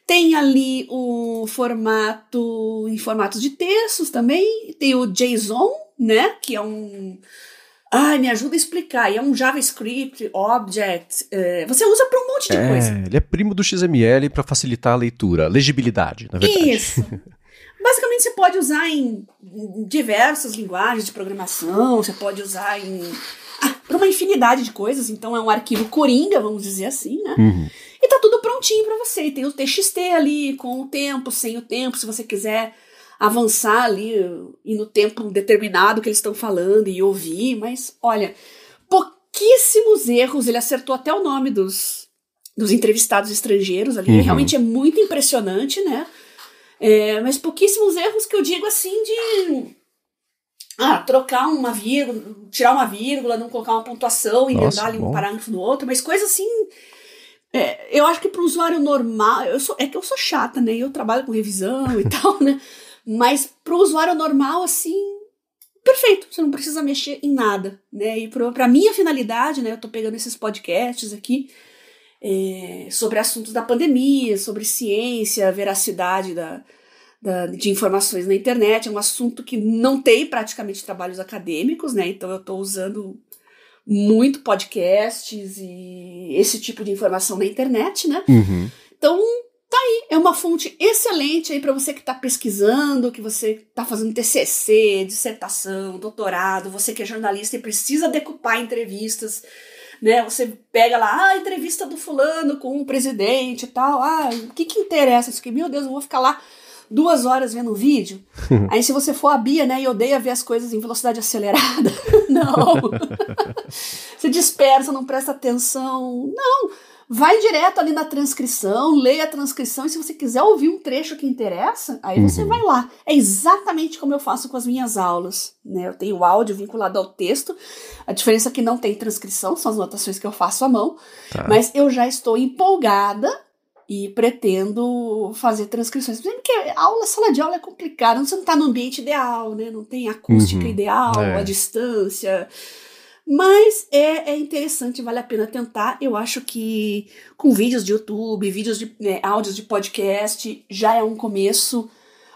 Tem ali o formato em formatos de textos também. Tem o JSON, né? Que é um... me ajuda a explicar. É um JavaScript, Object. Você usa para um monte de coisa. Ele é primo do XML para facilitar a leitura. Legibilidade, na verdade. Isso. Basicamente, você pode usar em diversas linguagens de programação. Você pode usar para uma infinidade de coisas. Então, é um arquivo coringa, vamos dizer assim, né? E tá tudo prontinho para você. Tem o TXT ali, com o tempo, sem o tempo, se você quiser avançar ali e no tempo determinado que eles estão falando e ouvir, mas olha, pouquíssimos erros, ele acertou até o nome dos entrevistados estrangeiros ali, realmente é muito impressionante, né? Mas pouquíssimos erros que eu digo assim de trocar uma vírgula, tirar uma vírgula, não colocar uma pontuação, emendar ali um parágrafo no outro, mas coisa assim. Eu acho que para o usuário normal, eu sou chata, né? Eu trabalho com revisão e tal, né? Mas para o usuário normal, assim, perfeito, você não precisa mexer em nada, né? E para minha finalidade, né? Eu tô pegando esses podcasts aqui sobre assuntos da pandemia, sobre ciência, veracidade de informações na internet. É um assunto que não tem praticamente trabalhos acadêmicos, né? Então eu tô usando muito podcasts e esse tipo de informação na internet, né? Então, tá aí, é uma fonte excelente aí para você que tá pesquisando, que você tá fazendo TCC, dissertação, doutorado, você que é jornalista e precisa decupar entrevistas, né? Você pega lá, a entrevista do fulano com o presidente e tal, o que interessa? Isso aqui, meu Deus, eu vou ficar lá 2 horas vendo um vídeo. Aí se você for a Bia, né, e odeia ver as coisas em velocidade acelerada, não. Você dispersa, não presta atenção. Não, vai direto ali na transcrição, leia a transcrição, e se você quiser ouvir um trecho que interessa, aí você vai lá. É exatamente como eu faço com as minhas aulas, né? Eu tenho o áudio vinculado ao texto, a diferença é que não tem transcrição, são as anotações que eu faço à mão, mas eu já estou empolgada e pretendo fazer transcrições. Porque sala de aula é complicada, você não está no ambiente ideal, né? Não tem acústica ideal, a distância. Mas é interessante, vale a pena tentar. Eu acho que com vídeos de YouTube, vídeos de áudios de podcast, já é um começo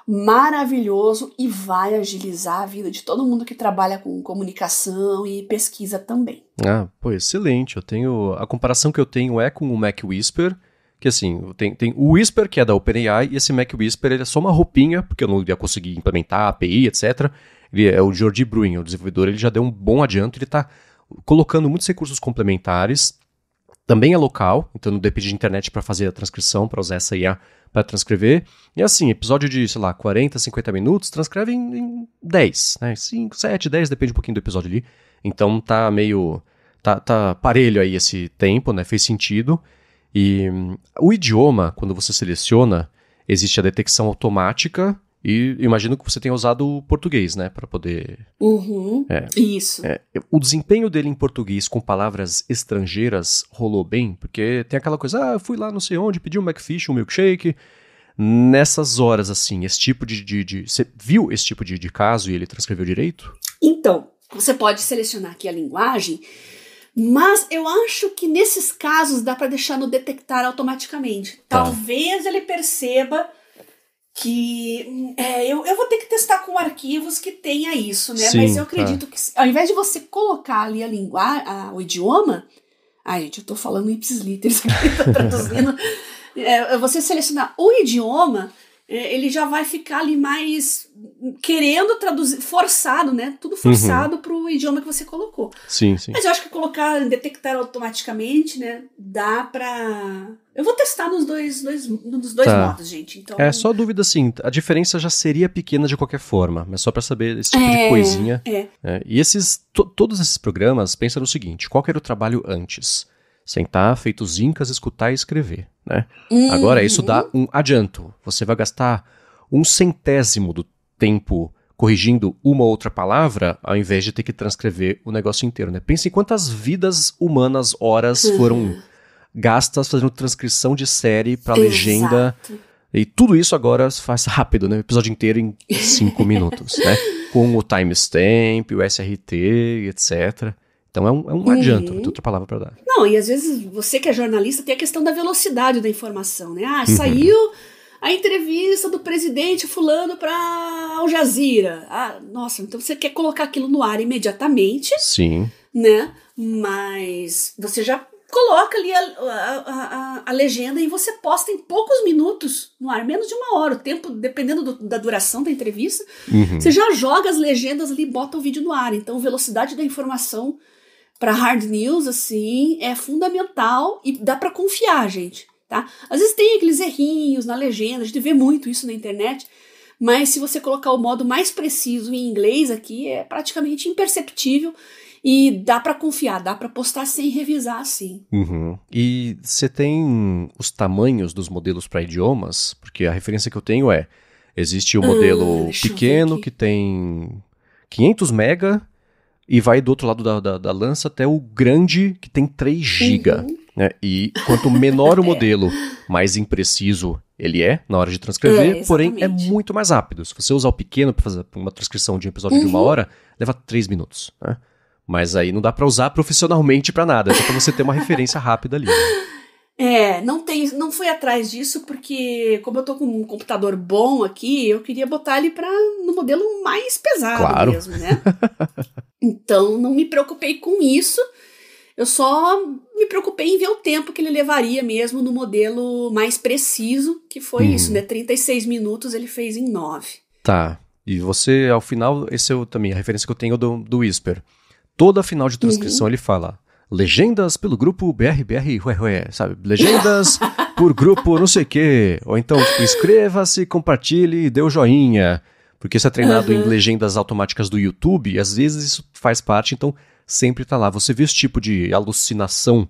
maravilhoso e vai agilizar a vida de todo mundo que trabalha com comunicação e pesquisa também. Excelente. A comparação que eu tenho é com o Mac Whisper, que assim, tem o Whisper, que é da OpenAI, e esse Mac Whisper ele é só uma roupinha, porque eu não ia conseguir implementar a API, etc. Ele é o Jordi Bruin, o desenvolvedor, ele já deu um bom adianto, ele está colocando muitos recursos complementares, também é local, então não depende de internet para fazer a transcrição, para usar essa IA para transcrever. E assim, episódio de, 40, 50 minutos, transcreve em 10, né? 5, 7, 10, depende um pouquinho do episódio ali. Então tá meio... Tá parelho aí esse tempo, né? Fez sentido. E o idioma, quando você seleciona, existe a detecção automática e imagino que você tenha usado o português, né, para poder... Isso. O desempenho dele em português com palavras estrangeiras rolou bem, porque tem aquela coisa, eu fui lá não sei onde, pedi um McFish, um milkshake. Nessas horas, assim, esse tipo você viu esse tipo de caso e ele transcreveu direito? Então, você pode selecionar aqui a linguagem, mas eu acho que nesses casos dá para deixar no detectar automaticamente. Talvez ele perceba que eu vou ter que testar com arquivos que tenha isso, né? Sim, mas eu acredito que ao invés de você colocar ali a linguagem, o idioma... gente, eu tô falando ipsis literis aqui, tô traduzindo. Você selecionar o idioma... ele já vai ficar ali mais querendo traduzir, forçado, né? Tudo forçado pro idioma que você colocou. Sim, sim. Mas eu acho que detectar automaticamente, né? Dá pra... Eu vou testar nos dois modos, gente. Então... Só dúvida assim, a diferença já seria pequena de qualquer forma, mas só pra saber esse tipo de coisinha. E todos esses programas, pensa no seguinte, qual que era o trabalho antes? Sentar, feito os incas, escutar e escrever, né? Agora, isso dá um adianto. Você vai gastar 1/100º do tempo corrigindo uma ou outra palavra, ao invés de ter que transcrever o negócio inteiro, né? Pense em quantas vidas humanas, horas foram gastas fazendo transcrição de série para legenda. E tudo isso agora faz rápido, né? O episódio inteiro em 5 minutos, né? Com o timestamp, o SRT, etc. Então é um adianto, não tem outra palavra para dar. Não, e às vezes você que é jornalista tem a questão da velocidade da informação, né? Saiu a entrevista do presidente fulano para Al Jazeera. Nossa, então você quer colocar aquilo no ar imediatamente. Sim. Né? Mas você já coloca ali a legenda e você posta em poucos minutos no ar, menos de 1 hora. O tempo, dependendo da duração da entrevista, você já joga as legendas ali e bota o vídeo no ar. Então, velocidade da informação para hard news, assim, é fundamental e dá para confiar, gente, tá? Às vezes tem aqueles errinhos na legenda, a gente vê muito isso na internet, mas se você colocar o modo mais preciso em inglês aqui, é praticamente imperceptível e dá pra confiar, dá pra postar sem revisar, sim. Uhum. E você tem os tamanhos dos modelos para idiomas? Porque a referência que eu tenho existe o modelo deixa eu ver pequeno aqui. que tem 500 mega e vai do outro lado da lança até o grande que tem 3 giga. Né? E quanto menor o modelo, mais impreciso ele é na hora de transcrever, porém é exatamente. muito mais rápido. Se você usar o pequeno para fazer uma transcrição de um episódio de 1 hora, leva 3 minutos. Né? Mas aí não dá para usar profissionalmente para nada, é só para você ter uma referência rápida ali. Não fui atrás disso porque, como eu tô com um computador bom aqui, eu queria botar ele no modelo mais pesado Claro. mesmo, né? Então, não me preocupei com isso. Eu só me preocupei em ver o tempo que ele levaria mesmo no modelo mais preciso, que foi isso, né? 36 minutos ele fez em 9. Tá. E você, ao final, esse é também a referência que eu tenho do Whisper. Toda final de transcrição ele fala legendas pelo grupo BRBR, sabe? Legendas por grupo não sei o quê. Ou então, tipo, inscreva-se, compartilhe e dê o joinha. Porque isso é treinado em legendas automáticas do YouTube e às vezes isso faz parte, então sempre tá lá. Você vê esse tipo de alucinação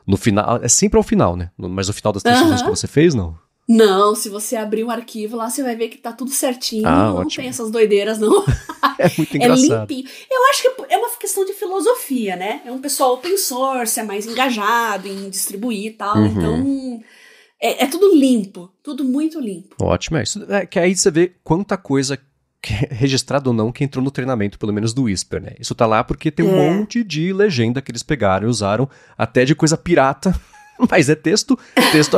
no final, é sempre ao final, né? Mas no final das transcrições que você fez, não? Não, se você abrir o arquivo lá, você vai ver que tá tudo certinho. Não ótimo. tem essas doideiras, não. É muito engraçado. É limpinho. Eu acho que é uma questão de filosofia, né? É um pessoal open source, é mais engajado em distribuir e tal. Então, é tudo limpo. Tudo muito limpo. Ótimo, é isso. Que aí você vê quanta coisa registrado ou não que entrou no treinamento, pelo menos do Whisper, né? Isso tá lá porque tem um monte de legenda que eles pegaram e usaram, até de coisa pirata. Mas é texto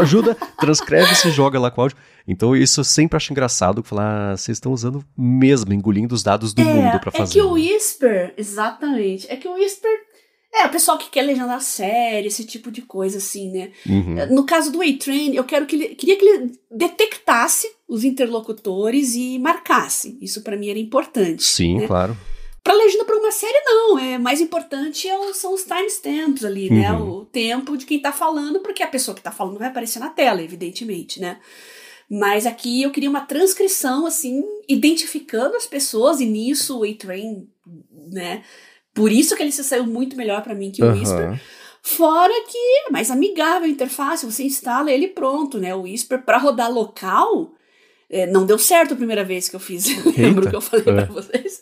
ajuda, transcreve e se joga lá com áudio. Então isso eu sempre acho engraçado, falar, vocês estão usando mesmo, engolindo os dados do mundo pra fazer. É que o Whisper, exatamente, é que o Whisper o pessoal que quer legendar série, esse tipo de coisa assim, né? No caso do A-Train, eu queria que ele detectasse os interlocutores e marcasse. Isso pra mim era importante. Sim, né? Claro. Pra legenda pra uma série, não. Mais importante são os timestamps ali, né? O tempo de quem tá falando, porque a pessoa que tá falando vai aparecer na tela, evidentemente, né? Mas aqui eu queria uma transcrição, assim, identificando as pessoas, e nisso o A-Train, né? Por isso que ele se saiu muito melhor pra mim que o Whisper. Fora que é mais amigável a interface, você instala ele pronto, né? O Whisper pra rodar local... não deu certo a primeira vez que eu fiz. Lembro que eu falei pra vocês?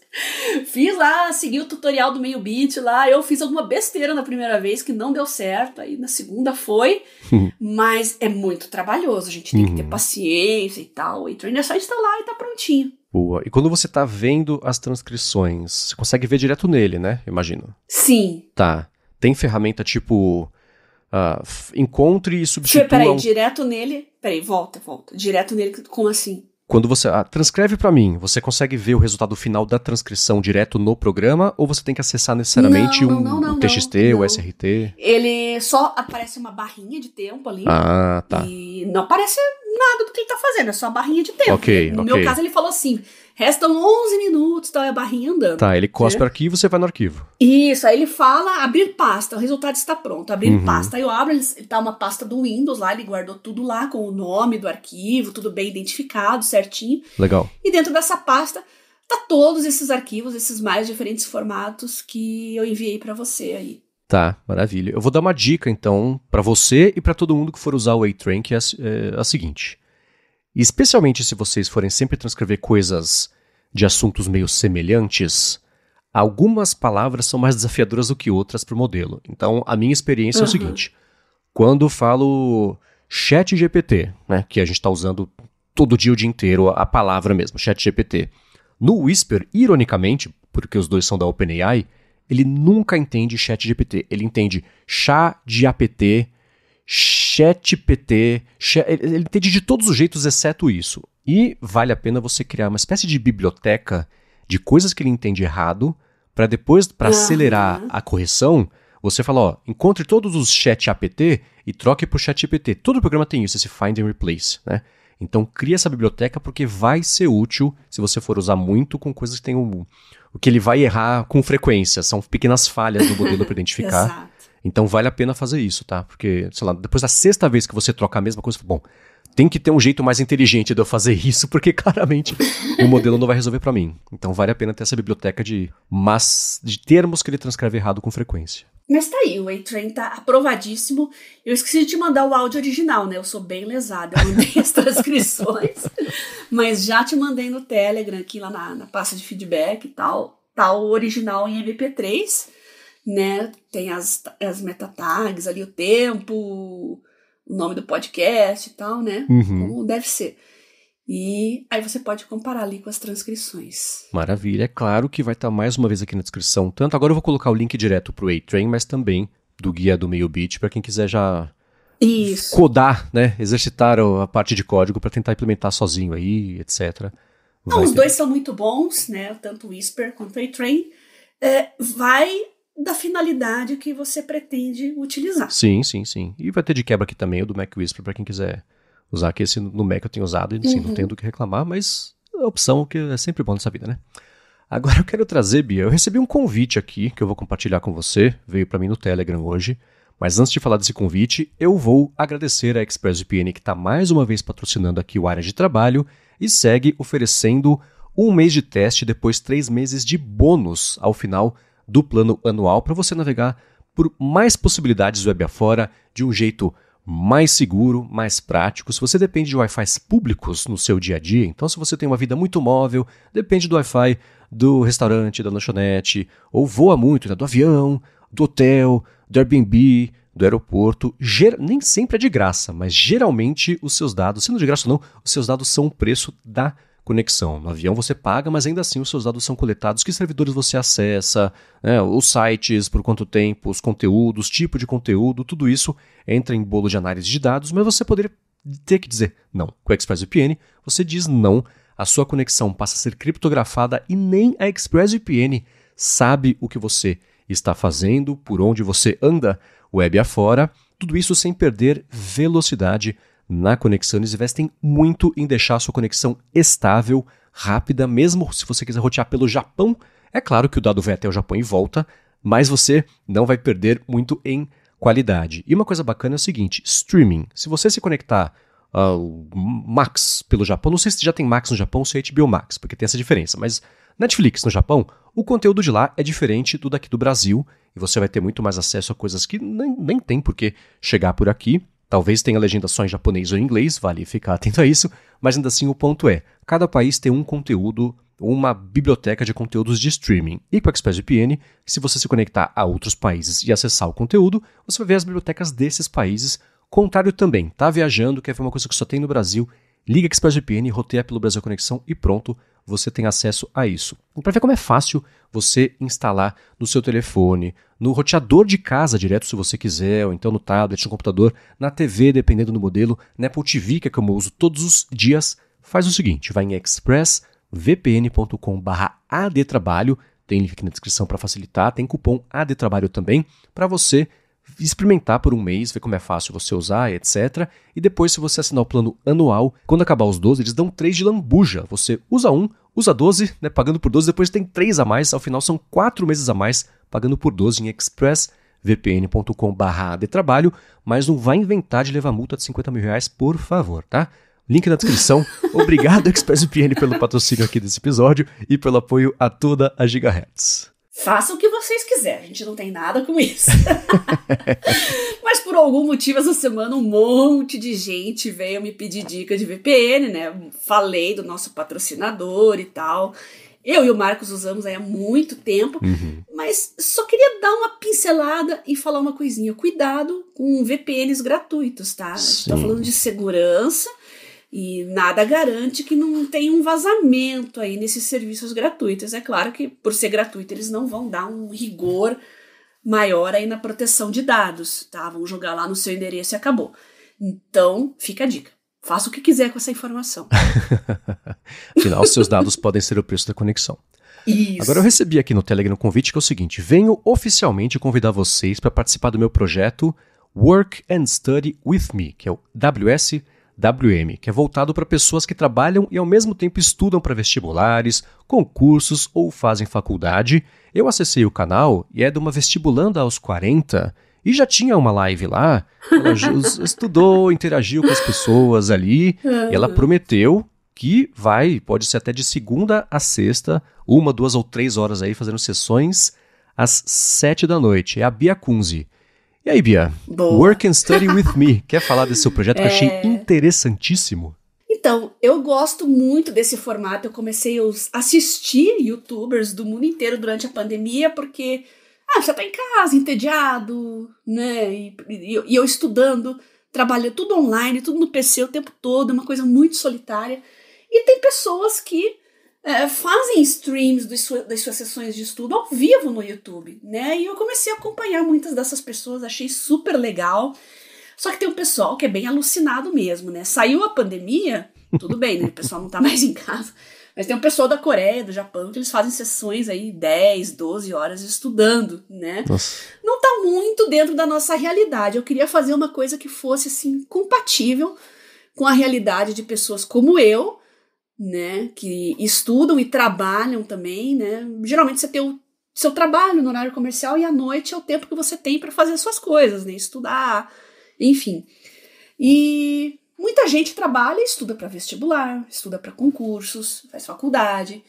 Fiz lá, segui o tutorial do meio bit lá. Eu fiz alguma besteira na primeira vez que não deu certo. Aí na segunda foi. Mas é muito trabalhoso. A gente tem que ter paciência e tal. E é só instalar e tá prontinho. Boa. E quando você tá vendo as transcrições, você consegue ver direto nele, né? Imagino. Sim. Tá. Tem ferramenta tipo... encontre e substitua... Peraí, direto nele... Peraí, volta. Direto nele, como assim? Quando você transcreve pra mim, você consegue ver o resultado final da transcrição direto no programa ou você tem que acessar necessariamente um TXT, ou SRT? Ele só aparece uma barrinha de tempo ali. Ah, tá. E não aparece nada do que ele tá fazendo, é só a barrinha de tempo. No meu caso ele falou assim, restam 11 minutos, então é a barrinha andando. Tá, ele cospe o arquivo e você vai no arquivo. Isso, aí ele fala abrir pasta, o resultado está pronto, abrir pasta. Aí eu abro, ele tá uma pasta do Windows lá, ele guardou tudo lá com o nome do arquivo, tudo bem identificado, certinho. Legal. E dentro dessa pasta tá todos esses arquivos, esses mais diferentes formatos que eu enviei pra você aí. Tá, maravilha. Eu vou dar uma dica, então, pra você e pra todo mundo que for usar o A-Train, que é a seguinte. Especialmente se vocês forem sempre transcrever coisas de assuntos meio semelhantes, algumas palavras são mais desafiadoras do que outras pro modelo. Então, a minha experiência é o seguinte. Quando eu falo ChatGPT, né, que a gente tá usando todo dia, o dia inteiro, a palavra mesmo, ChatGPT. No Whisper, ironicamente, porque os dois são da OpenAI, ele nunca entende ChatGPT. Ele entende ChatGPT, ChatGPT, ele entende de todos os jeitos, exceto isso. E vale a pena você criar uma espécie de biblioteca de coisas que ele entende errado, para depois, para acelerar a correção, você fala, ó, encontre todos os ChatGPT e troque por ChatGPT. Todo programa tem isso, esse find and replace, né? Então cria essa biblioteca porque vai ser útil se você for usar muito com coisas que tem o que ele vai errar com frequência. São pequenas falhas no modelo para identificar. Exato. Então vale a pena fazer isso, tá? Porque, sei lá, depois da sexta vez que você troca a mesma coisa, bom, tem que ter um jeito mais inteligente de eu fazer isso, porque claramente o modelo não vai resolver para mim. Então vale a pena ter essa biblioteca de termos que ele transcreve errado com frequência. Mas tá aí, o A-Train tá aprovadíssimo. Eu esqueci de te mandar o áudio original, né? Eu sou bem lesada, eu mandei as transcrições, mas já te mandei no Telegram, aqui lá na pasta de feedback e tal. Tá o original em MP3, né? Tem as meta tags ali, o tempo, o nome do podcast e tal, né? Como deve ser. E aí você pode comparar ali com as transcrições. Maravilha. É claro que vai estar mais uma vez aqui na descrição. Tanto agora eu vou colocar o link direto pro A-Train, mas também do guia do MailBit, para quem quiser já codar, né? Exercitar a parte de código para tentar implementar sozinho aí, etc. Os dois são muito bons, né? Tanto o Whisper quanto o A-Train. Vai da finalidade que você pretende utilizar. Sim. E vai ter de quebra aqui também o do Mac Whisper para quem quiser usar, que esse no Mac eu tenho usado e sim, não tenho do que reclamar, mas a opção que é sempre bom nessa vida, né? Agora eu quero trazer, Bia, eu recebi um convite aqui que eu vou compartilhar com você, veio para mim no Telegram hoje, mas antes de falar desse convite, eu vou agradecer a ExpressVPN que está mais uma vez patrocinando aqui o Área de Trabalho e segue oferecendo 1 mês de teste, depois 3 meses de bônus ao final do plano anual para você navegar por mais possibilidades web afora de um jeito mais seguro, mais prático. Se você depende de Wi-Fi públicos no seu dia a dia, então se você tem uma vida muito móvel, depende do Wi-Fi do restaurante, da lanchonete, ou voa muito, né, do avião, do hotel, do Airbnb, do aeroporto, nem sempre é de graça, mas geralmente os seus dados, sendo de graça ou não, os seus dados são o preço da conexão. No avião você paga, mas ainda assim os seus dados são coletados, que servidores você acessa, né, os sites, por quanto tempo, os conteúdos, tipo de conteúdo, tudo isso entra em bolo de análise de dados, mas você poderia ter que dizer não. Com a ExpressVPN, você diz não, a sua conexão passa a ser criptografada e nem a ExpressVPN sabe o que você está fazendo, por onde você anda web afora, tudo isso sem perder velocidade na conexão. Eles investem muito em deixar a sua conexão estável, rápida, mesmo se você quiser rotear pelo Japão. É claro que o dado vai até o Japão e volta, mas você não vai perder muito em qualidade. E uma coisa bacana é o seguinte, streaming. Se você se conectar ao Max pelo Japão, não sei se já tem Max no Japão ou se é HBO Max, porque tem essa diferença, mas Netflix no Japão, o conteúdo de lá é diferente do daqui do Brasil, e você vai ter muito mais acesso a coisas que nem tem por que chegar por aqui. Talvez tenha legenda só em japonês ou em inglês, vale ficar atento a isso, mas ainda assim o ponto é, cada país tem um conteúdo, uma biblioteca de conteúdos de streaming. E com a ExpressVPN, se você se conectar a outros países e acessar o conteúdo, você vai ver as bibliotecas desses países. Contrário também, tá viajando, quer ver uma coisa que só tem no Brasil, liga a ExpressVPN, roteia pelo Brasil Conexão e pronto, você tem acesso a isso. Para ver como é fácil você instalar no seu telefone, no roteador de casa direto se você quiser, ou então no tablet, no computador, na TV, dependendo do modelo, na Apple TV, que é como eu uso todos os dias, faz o seguinte, vai em expressvpn.com/adtrabalho, tem link aqui na descrição para facilitar, tem cupom ADTrabalho também, para você experimentar por 1 mês, ver como é fácil você usar, etc. E depois, se você assinar o plano anual, quando acabar os 12, eles dão 3 de lambuja. Você usa 1, usa 12, né, pagando por 12, depois tem 3 a mais, ao final são 4 meses a mais, pagando por 12 em expressvpn.com/adtrabalho, mas não vai inventar de levar multa de R$50 mil, por favor, tá? Link na descrição. Obrigado, ExpressVPN, pelo patrocínio aqui desse episódio e pelo apoio a toda a Gigahertz. Façam o que vocês quiserem, a gente não tem nada com isso. Mas por algum motivo essa semana um monte de gente veio me pedir dica de VPN, né? Falei do nosso patrocinador e tal. Eu e o Marcos usamos aí há muito tempo, mas só queria dar uma pincelada e falar uma coisinha. Cuidado com VPNs gratuitos, tá? A gente tá falando de segurança e nada garante que não tenha um vazamento aí nesses serviços gratuitos. É claro que por ser gratuito eles não vão dar um rigor maior aí na proteção de dados, tá? Vão jogar lá no seu endereço e acabou. Então, fica a dica. Faça o que quiser com essa informação. Afinal, seus dados podem ser o preço da conexão. Isso. Agora eu recebi aqui no Telegram um convite que é o seguinte, venho oficialmente convidar vocês para participar do meu projeto Work and Study With Me, que é o WSWM, que é voltado para pessoas que trabalham e ao mesmo tempo estudam para vestibulares, concursos ou fazem faculdade. Eu acessei o canal e é de uma vestibulanda aos 40 E já tinha uma live lá, ela estudou, interagiu com as pessoas ali, e ela prometeu que pode ser até de segunda a sexta, 1, 2 ou 3 horas aí, fazendo sessões às 7 da noite. É a Bia Kunze. E aí, Bia? Boa. Work and Study with Me. Quer falar desse seu projeto que eu achei interessantíssimo? Então, eu gosto muito desse formato. Eu comecei a assistir youtubers do mundo inteiro durante a pandemia, porque você tá em casa, entediado, né? E eu estudando, trabalhando tudo online, tudo no PC o tempo todo, é uma coisa muito solitária. E tem pessoas que fazem streams das suas sessões de estudo ao vivo no YouTube, né? E eu comecei a acompanhar muitas dessas pessoas, achei super legal. Só que tem um pessoal que é bem alucinado mesmo, né? Saiu a pandemia, tudo bem, né? O pessoal não tá mais em casa. Mas tem um pessoal da Coreia, do Japão, que eles fazem sessões aí 10, 12 horas estudando, né? Nossa. Não tá muito dentro da nossa realidade. Eu queria fazer uma coisa que fosse, assim, compatível com a realidade de pessoas como eu, né? Que estudam e trabalham também, né? Geralmente você tem o seu trabalho no horário comercial e à noite é o tempo que você tem para fazer as suas coisas, né? Estudar, enfim. E muita gente trabalha e estuda para vestibular, estuda para concursos, faz faculdade.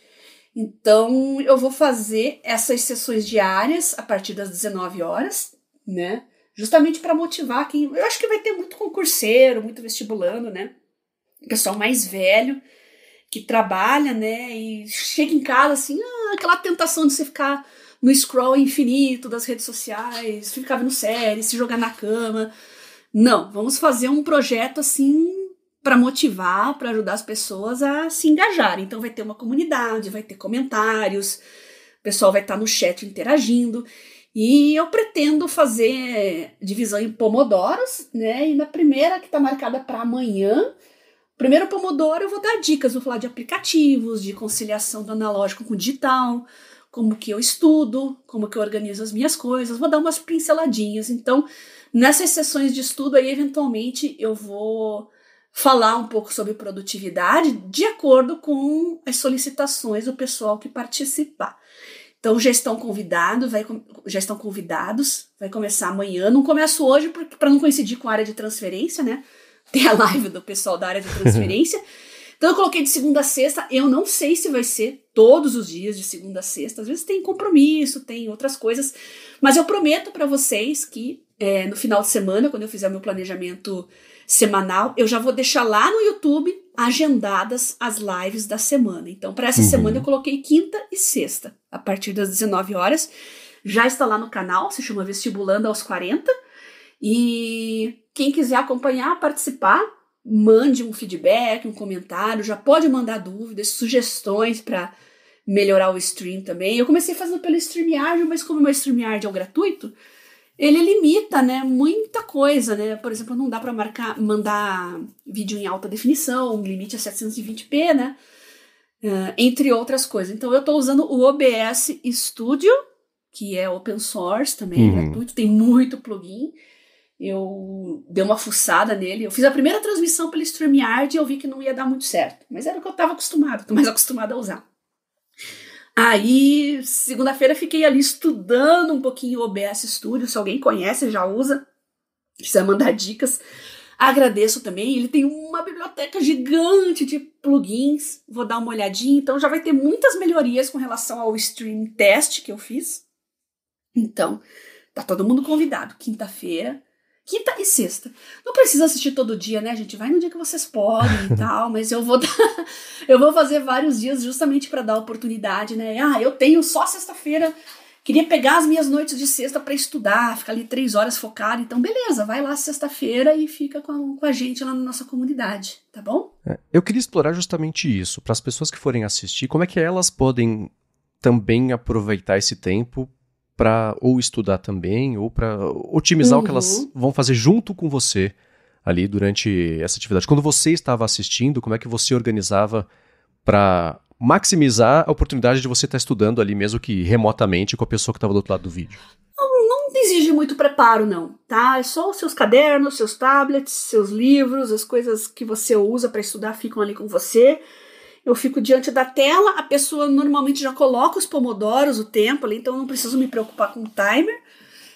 Então, eu vou fazer essas sessões diárias a partir das 19 horas, né? Justamente para motivar quem... Eu acho que vai ter muito concurseiro, muito vestibulando, né? Pessoal mais velho que trabalha, né? E chega em casa assim, aquela tentação de você ficar no scroll infinito das redes sociais, ficar vendo série, se jogar na cama. Não, vamos fazer um projeto assim para motivar, para ajudar as pessoas a se engajarem. Então vai ter uma comunidade, vai ter comentários, o pessoal vai estar no chat interagindo. E eu pretendo fazer divisão em pomodoros, né? E na primeira, que está marcada para amanhã, primeiro pomodoro eu vou dar dicas, vou falar de aplicativos, de conciliação do analógico com o digital, como que eu estudo, como que eu organizo as minhas coisas, vou dar umas pinceladinhas. Então, nessas sessões de estudo aí, eventualmente, eu vou falar um pouco sobre produtividade de acordo com as solicitações do pessoal que participar. Então, já estão convidados, vai começar amanhã. Não começo hoje para não coincidir com a área de transferência, né? Tem a live do pessoal da área de transferência. Então eu coloquei de segunda a sexta. Eu não sei se vai ser todos os dias de segunda a sexta. Às vezes tem compromisso, tem outras coisas. Mas eu prometo para vocês que no final de semana, quando eu fizer meu planejamento semanal, eu já vou deixar lá no YouTube agendadas as lives da semana. Então para essa semana eu coloquei quinta e sexta, a partir das 19 horas. Já está lá no canal, se chama Vestibulando aos 40. E quem quiser acompanhar, participar, mande um feedback, um comentário, já pode mandar dúvidas, sugestões para melhorar o stream também. Eu comecei fazendo pelo StreamYard, mas como o meu StreamYard é o gratuito, ele limita, né, muita coisa, né? Por exemplo, não dá para mandar vídeo em alta definição, limite a 720p, né? Entre outras coisas. Então eu estou usando o OBS Studio, que é open source também, gratuito, tem muito plugin. Eu dei uma fuçada nele. Eu fiz a primeira transmissão pelo StreamYard e eu vi que não ia dar muito certo. Mas era o que eu estava acostumada. Estou mais acostumada a usar. Aí, segunda-feira, fiquei ali estudando um pouquinho o OBS Studio. Se alguém conhece, já usa. Quiser mandar dicas, agradeço também. Ele tem uma biblioteca gigante de plugins. Vou dar uma olhadinha. Então, já vai ter muitas melhorias com relação ao stream test que eu fiz. Então, tá todo mundo convidado. Quinta-feira. Quinta e sexta. Não precisa assistir todo dia, né, gente? Vai no dia que vocês podem e tal, mas eu vou fazer vários dias justamente para dar oportunidade, né? Eu tenho só sexta-feira, queria pegar as minhas noites de sexta para estudar, ficar ali 3 horas focado, então beleza, vai lá sexta-feira e fica com a gente lá na nossa comunidade, tá bom? Eu queria explorar justamente isso, para as pessoas que forem assistir, como é que elas podem também aproveitar esse tempo para ou estudar também, ou para otimizar o que elas vão fazer junto com você ali durante essa atividade. Quando você estava assistindo, como é que você organizava para maximizar a oportunidade de você estar estudando ali, mesmo que remotamente, com a pessoa que estava do outro lado do vídeo? Não exige muito preparo, não, tá? É só os seus cadernos, seus tablets, seus livros, as coisas que você usa para estudar ficam ali com você. Eu fico diante da tela, a pessoa normalmente já coloca os pomodoros, o tempo ali, então eu não preciso me preocupar com o timer,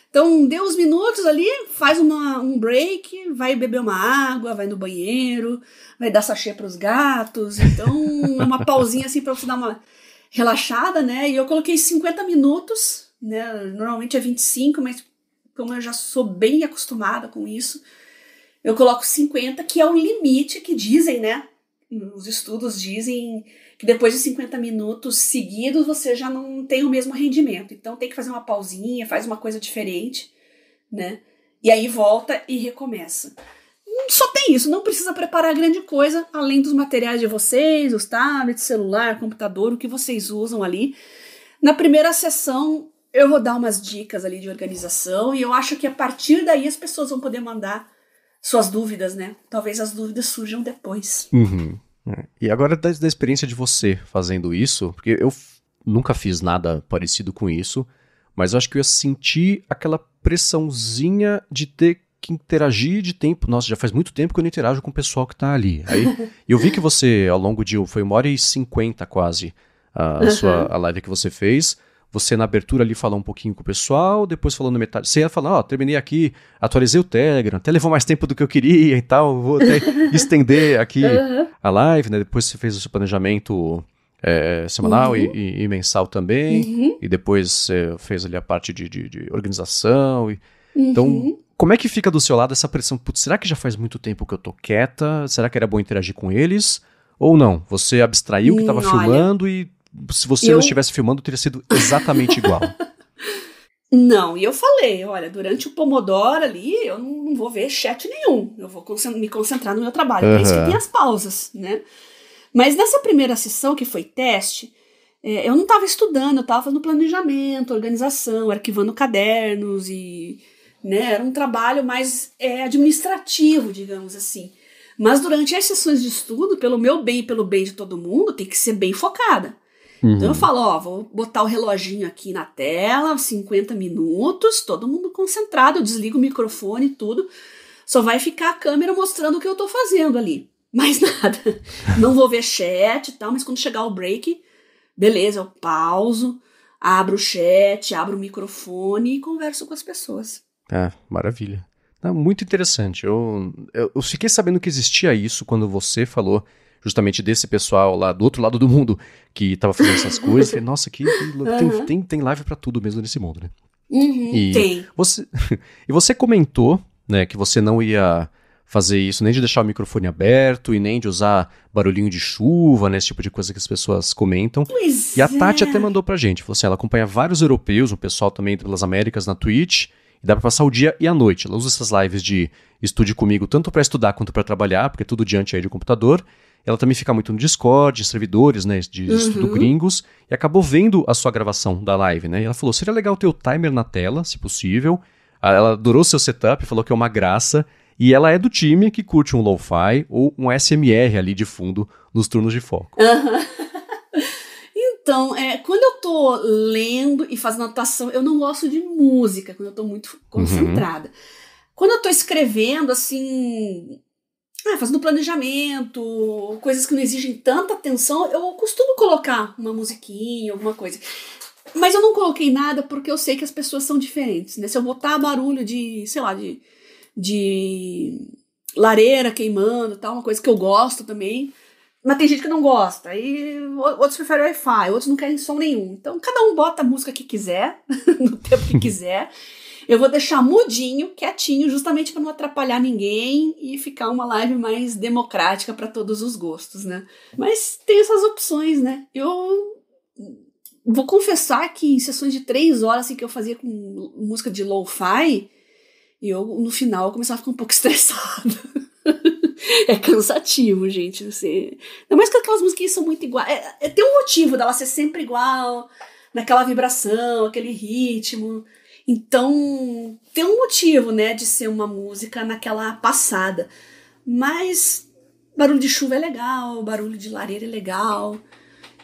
Então, deu uns minutos ali, faz um break, vai beber uma água, vai no banheiro, vai dar sachê para os gatos. Então, é uma pausinha assim para você dar uma relaxada, né? E eu coloquei 50 minutos, né? Normalmente é 25, mas como eu já sou bem acostumada com isso, eu coloco 50, que é o limite que dizem, né? Os estudos dizem que depois de 50 minutos seguidos você já não tem o mesmo rendimento. Então tem que fazer uma pausinha, faz uma coisa diferente, né? E aí volta e recomeça. Só tem isso, não precisa preparar grande coisa, além dos materiais de vocês, os tablets, celular, computador, o que vocês usam ali. Na primeira sessão eu vou dar umas dicas ali de organização e eu acho que a partir daí as pessoas vão poder mandar suas dúvidas, né? Talvez as dúvidas surjam depois. Uhum. E agora da experiência de você fazendo isso, porque eu nunca fiz nada parecido com isso, mas eu acho que eu ia sentir aquela pressãozinha de ter que interagir de tempo. Nossa, já faz muito tempo que eu não interajo com o pessoal que tá ali. Aí eu vi que você, ao longo de, foi 1h50 quase, a live que você fez. Você na abertura ali falou um pouquinho com o pessoal, depois falou na metade. Você ia falar, terminei aqui, atualizei o Telegram, até levou mais tempo do que eu queria e tal, vou até estender aqui a live, né? Depois você fez o seu planejamento semanal e mensal também, e depois você fez ali a parte de organização. Então, como é que fica do seu lado essa pressão? Putz, será que já faz muito tempo que eu tô quieta? Será que era bom interagir com eles? Ou não? Você abstraiu que estava filmando e se você não estivesse filmando, teria sido exatamente igual. Não, e eu falei, olha, durante o Pomodoro ali, eu não vou ver chat nenhum. Eu vou me concentrar no meu trabalho. Por isso que tem as pausas, né? Mas nessa primeira sessão, que foi teste, eu não estava estudando, eu estava fazendo planejamento, organização, arquivando cadernos e... né, era um trabalho mais administrativo, digamos assim. Mas durante as sessões de estudo, pelo meu bem e pelo bem de todo mundo, tem que ser bem focada. Então eu falo, vou botar o reloginho aqui na tela, 50 minutos, todo mundo concentrado, eu desligo o microfone e tudo, só vai ficar a câmera mostrando o que eu tô fazendo ali. Mais nada. Não vou ver chat e tal, mas quando chegar o break, beleza, eu pauso, abro o chat, abro o microfone e converso com as pessoas. Maravilha. Muito interessante. Eu fiquei sabendo que existia isso quando você falou justamente desse pessoal lá do outro lado do mundo que tava fazendo essas coisas. Falei, nossa, tem live pra tudo mesmo nesse mundo, né? Tem. E você comentou, né, que você não ia fazer isso, nem de deixar o microfone aberto e nem de usar barulhinho de chuva, né, esse tipo de coisa que as pessoas comentam. E a Tati até mandou pra gente, falou assim, ela acompanha vários europeus, um pessoal também pelas Américas na Twitch, e dá pra passar o dia e a noite. Ela usa essas lives de estude comigo tanto pra estudar quanto pra trabalhar, porque é tudo diante aí de computador. Ela também fica muito no Discord, em servidores, né, de estudo gringos, e acabou vendo a sua gravação da live, né, e ela falou, seria legal ter o timer na tela, se possível. Ela adorou o seu setup, falou que é uma graça, e ela é do time que curte um lo-fi ou um SMR ali de fundo nos turnos de foco. Então, quando eu tô lendo e fazendo anotação, eu não gosto de música, quando eu tô muito concentrada. Quando eu tô escrevendo, assim, fazendo planejamento, coisas que não exigem tanta atenção, eu costumo colocar uma musiquinha, alguma coisa. Mas eu não coloquei nada porque eu sei que as pessoas são diferentes, né? Se eu botar barulho de, sei lá, de lareira queimando, tal, uma coisa que eu gosto também, mas tem gente que não gosta, aí outros preferem Wi-Fi, outros não querem som nenhum. Então cada um bota a música que quiser, no tempo que quiser. Eu vou deixar mudinho, quietinho, justamente para não atrapalhar ninguém e ficar uma live mais democrática para todos os gostos, né? Mas tem essas opções, né? Eu vou confessar que em sessões de 3 horas assim, que eu fazia com música de lo-fi, eu no final eu começava a ficar um pouco estressada. É cansativo, gente. Ainda mais que aquelas musiquinhas são muito iguais. Tem um motivo dela ser sempre igual, naquela vibração, aquele ritmo. Então, tem um motivo, né, de ser uma música naquela passada. Mas barulho de chuva é legal, barulho de lareira é legal.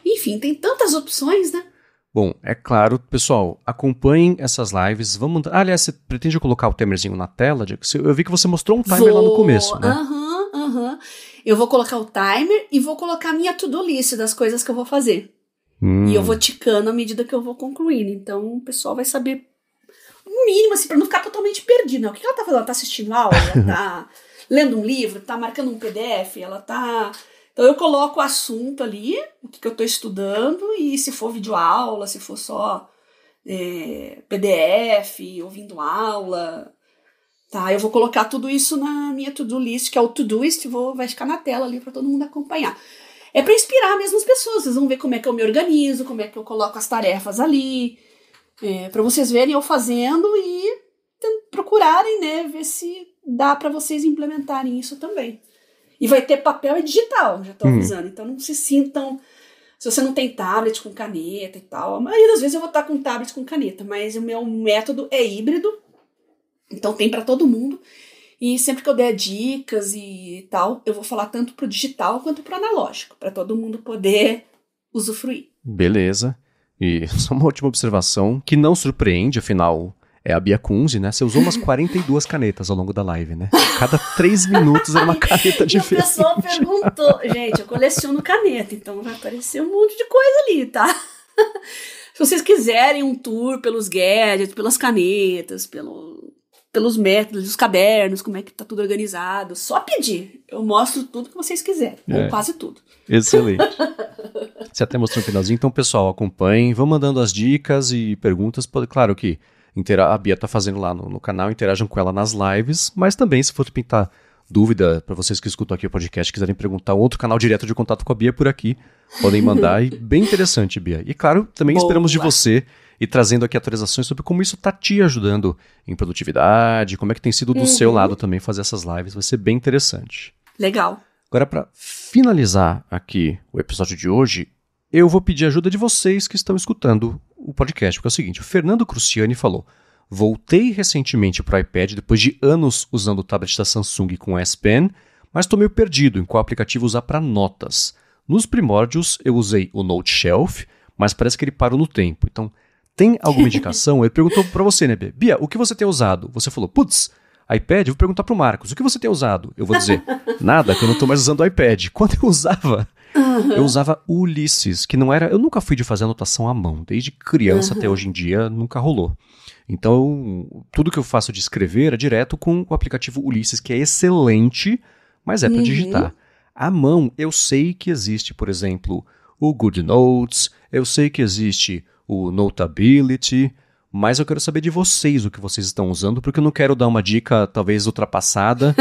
Enfim, tem tantas opções, né? Bom, é claro, pessoal, acompanhem essas lives. Aliás, você pretende colocar o timerzinho na tela? Eu vi que você mostrou um timer lá no começo, né? Eu vou colocar o timer e vou colocar a minha to-do list das coisas que eu vou fazer. E eu vou ticando à medida que eu vou concluindo. Então, o pessoal vai saber o mínimo, assim, pra não ficar totalmente perdida. O que ela tá fazendo? Ela tá assistindo aula? Ela tá lendo um livro? Tá marcando um PDF? Ela tá... Então eu coloco o assunto ali, o que eu tô estudando, e se for videoaula, se for só PDF, ouvindo aula, tá? Eu vou colocar tudo isso na minha to-do list, que é o Todoist, vai ficar na tela ali pra todo mundo acompanhar. É pra inspirar mesmo as pessoas, vocês vão ver como é que eu me organizo, como é que eu coloco as tarefas ali, pra vocês verem eu fazendo e procurarem, né, ver se dá pra vocês implementarem isso também. E vai ter papel e digital, já tô avisando. Então não se sintam... Se você não tem tablet com caneta e tal... A maioria das vezes eu vou estar com tablet com caneta. Mas o meu método é híbrido. Então tem para todo mundo. E sempre que eu der dicas e tal... Eu vou falar tanto pro digital quanto pro analógico. Para todo mundo poder usufruir. Beleza. E só uma última observação, que não surpreende, afinal... É a Bia Kunze, né? Você usou umas 42 canetas ao longo da live, né? Cada 3 minutos era uma caneta diferente. E a pessoa perguntou... Gente, eu coleciono caneta, então vai aparecer um monte de coisa ali, tá? Se vocês quiserem um tour pelos gadgets, pelas canetas, pelos métodos, os cadernos, como é que tá tudo organizado, só pedir. Eu mostro tudo que vocês quiserem, ou quase tudo. Excelente. Você até mostrou no finalzinho, então, pessoal, acompanhem, vão mandando as dicas e perguntas. Claro que a Bia tá fazendo lá no canal, interajam com ela nas lives, mas também se for pintar dúvida para vocês que escutam aqui o podcast, quiserem perguntar outro canal direto de contato com a Bia por aqui, podem mandar. E bem interessante, Bia. E claro, também esperamos de você e trazendo aqui atualizações sobre como isso tá te ajudando em produtividade, como é que tem sido do seu lado também fazer essas lives, vai ser bem interessante. Legal. Agora, para finalizar aqui o episódio de hoje, eu vou pedir ajuda de vocês que estão escutando o podcast, porque é o seguinte, o Fernando Cruciani falou: voltei recentemente para o iPad depois de anos usando o tablet da Samsung com S Pen, mas estou meio perdido em qual aplicativo usar para notas. Nos primórdios eu usei o Note Shelf, mas parece que ele parou no tempo. Então, tem alguma indicação? Ele perguntou para você, né, Bia? Bia, o que você tem usado? Você falou, putz, iPad, eu vou perguntar para o Marcos, o que você tem usado? Eu vou dizer, nada, que eu não estou mais usando o iPad. Quando eu usava... Eu usava o Ulysses, que não era... Eu nunca fui de fazer anotação à mão. Desde criança até hoje em dia, nunca rolou. Então, tudo que eu faço de escrever é direto com o aplicativo Ulysses, que é excelente, mas é para digitar. À mão, eu sei que existe, por exemplo, o GoodNotes, eu sei que existe o Notability, mas eu quero saber de vocês o que vocês estão usando, porque eu não quero dar uma dica talvez ultrapassada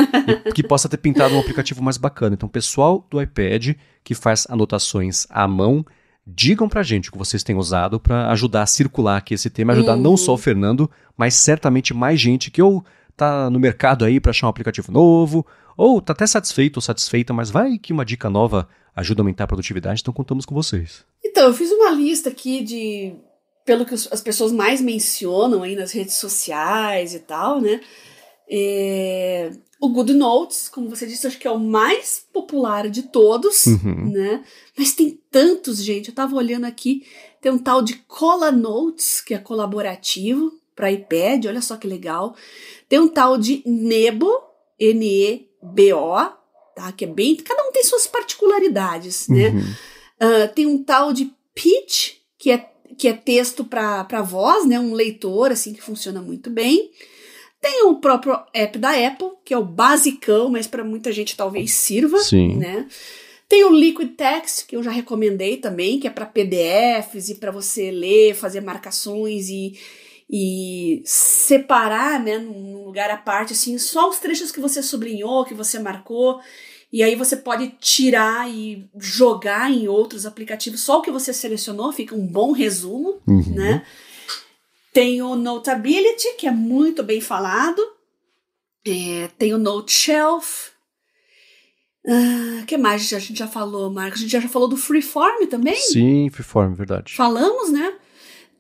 e que possa ter pintado um aplicativo mais bacana. Então, pessoal do iPad que faz anotações à mão, digam pra gente o que vocês têm usado para ajudar a circular aqui esse tema, ajudar não só o Fernando, mas certamente mais gente que ou tá no mercado aí para achar um aplicativo novo, ou tá até satisfeito ou satisfeita, mas vai que uma dica nova ajuda a aumentar a produtividade, então contamos com vocês. Então, eu fiz uma lista aqui pelo que as pessoas mais mencionam aí nas redes sociais e tal, né? O GoodNotes, como você disse, acho que é o mais popular de todos, né? Mas tem tantos, gente. Eu tava olhando aqui, tem um tal de ColaNotes, que é colaborativo para iPad, olha só que legal. Tem um tal de Nebo, Nebo, tá? Que é bem... Cada um tem suas particularidades, né? Tem um tal de Pitch, que é texto para voz, né? Um leitor, assim, que funciona muito bem. Tem o próprio app da Apple, que é o basicão, mas para muita gente talvez sirva, né? Tem o Liquid Text, que eu já recomendei também, que é para PDFs e para você ler, fazer marcações e separar, né, num lugar à parte, assim, só os trechos que você sublinhou, que você marcou, e aí você pode tirar e jogar em outros aplicativos, só o que você selecionou, fica um bom resumo, né? Tem o Notability, que é muito bem falado. Tem o Note Shelf. O que mais a gente já falou, Marcos? A gente já falou do Freeform também? Sim, Freeform, verdade. Falamos, né?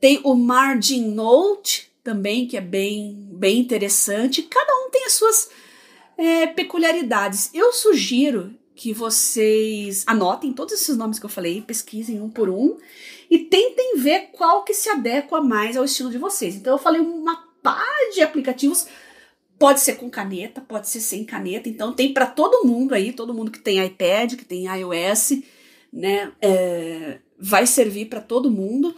Tem o Margin Note também, que é bem, bem interessante. Cada um tem as suas peculiaridades. Eu sugiro que vocês anotem todos esses nomes que eu falei, pesquisem um por um e tentem ver qual que se adequa mais ao estilo de vocês. Então eu falei uma pá de aplicativos, pode ser com caneta, pode ser sem caneta, então tem para todo mundo aí, todo mundo que tem iPad, que tem iOS, né, vai servir para todo mundo.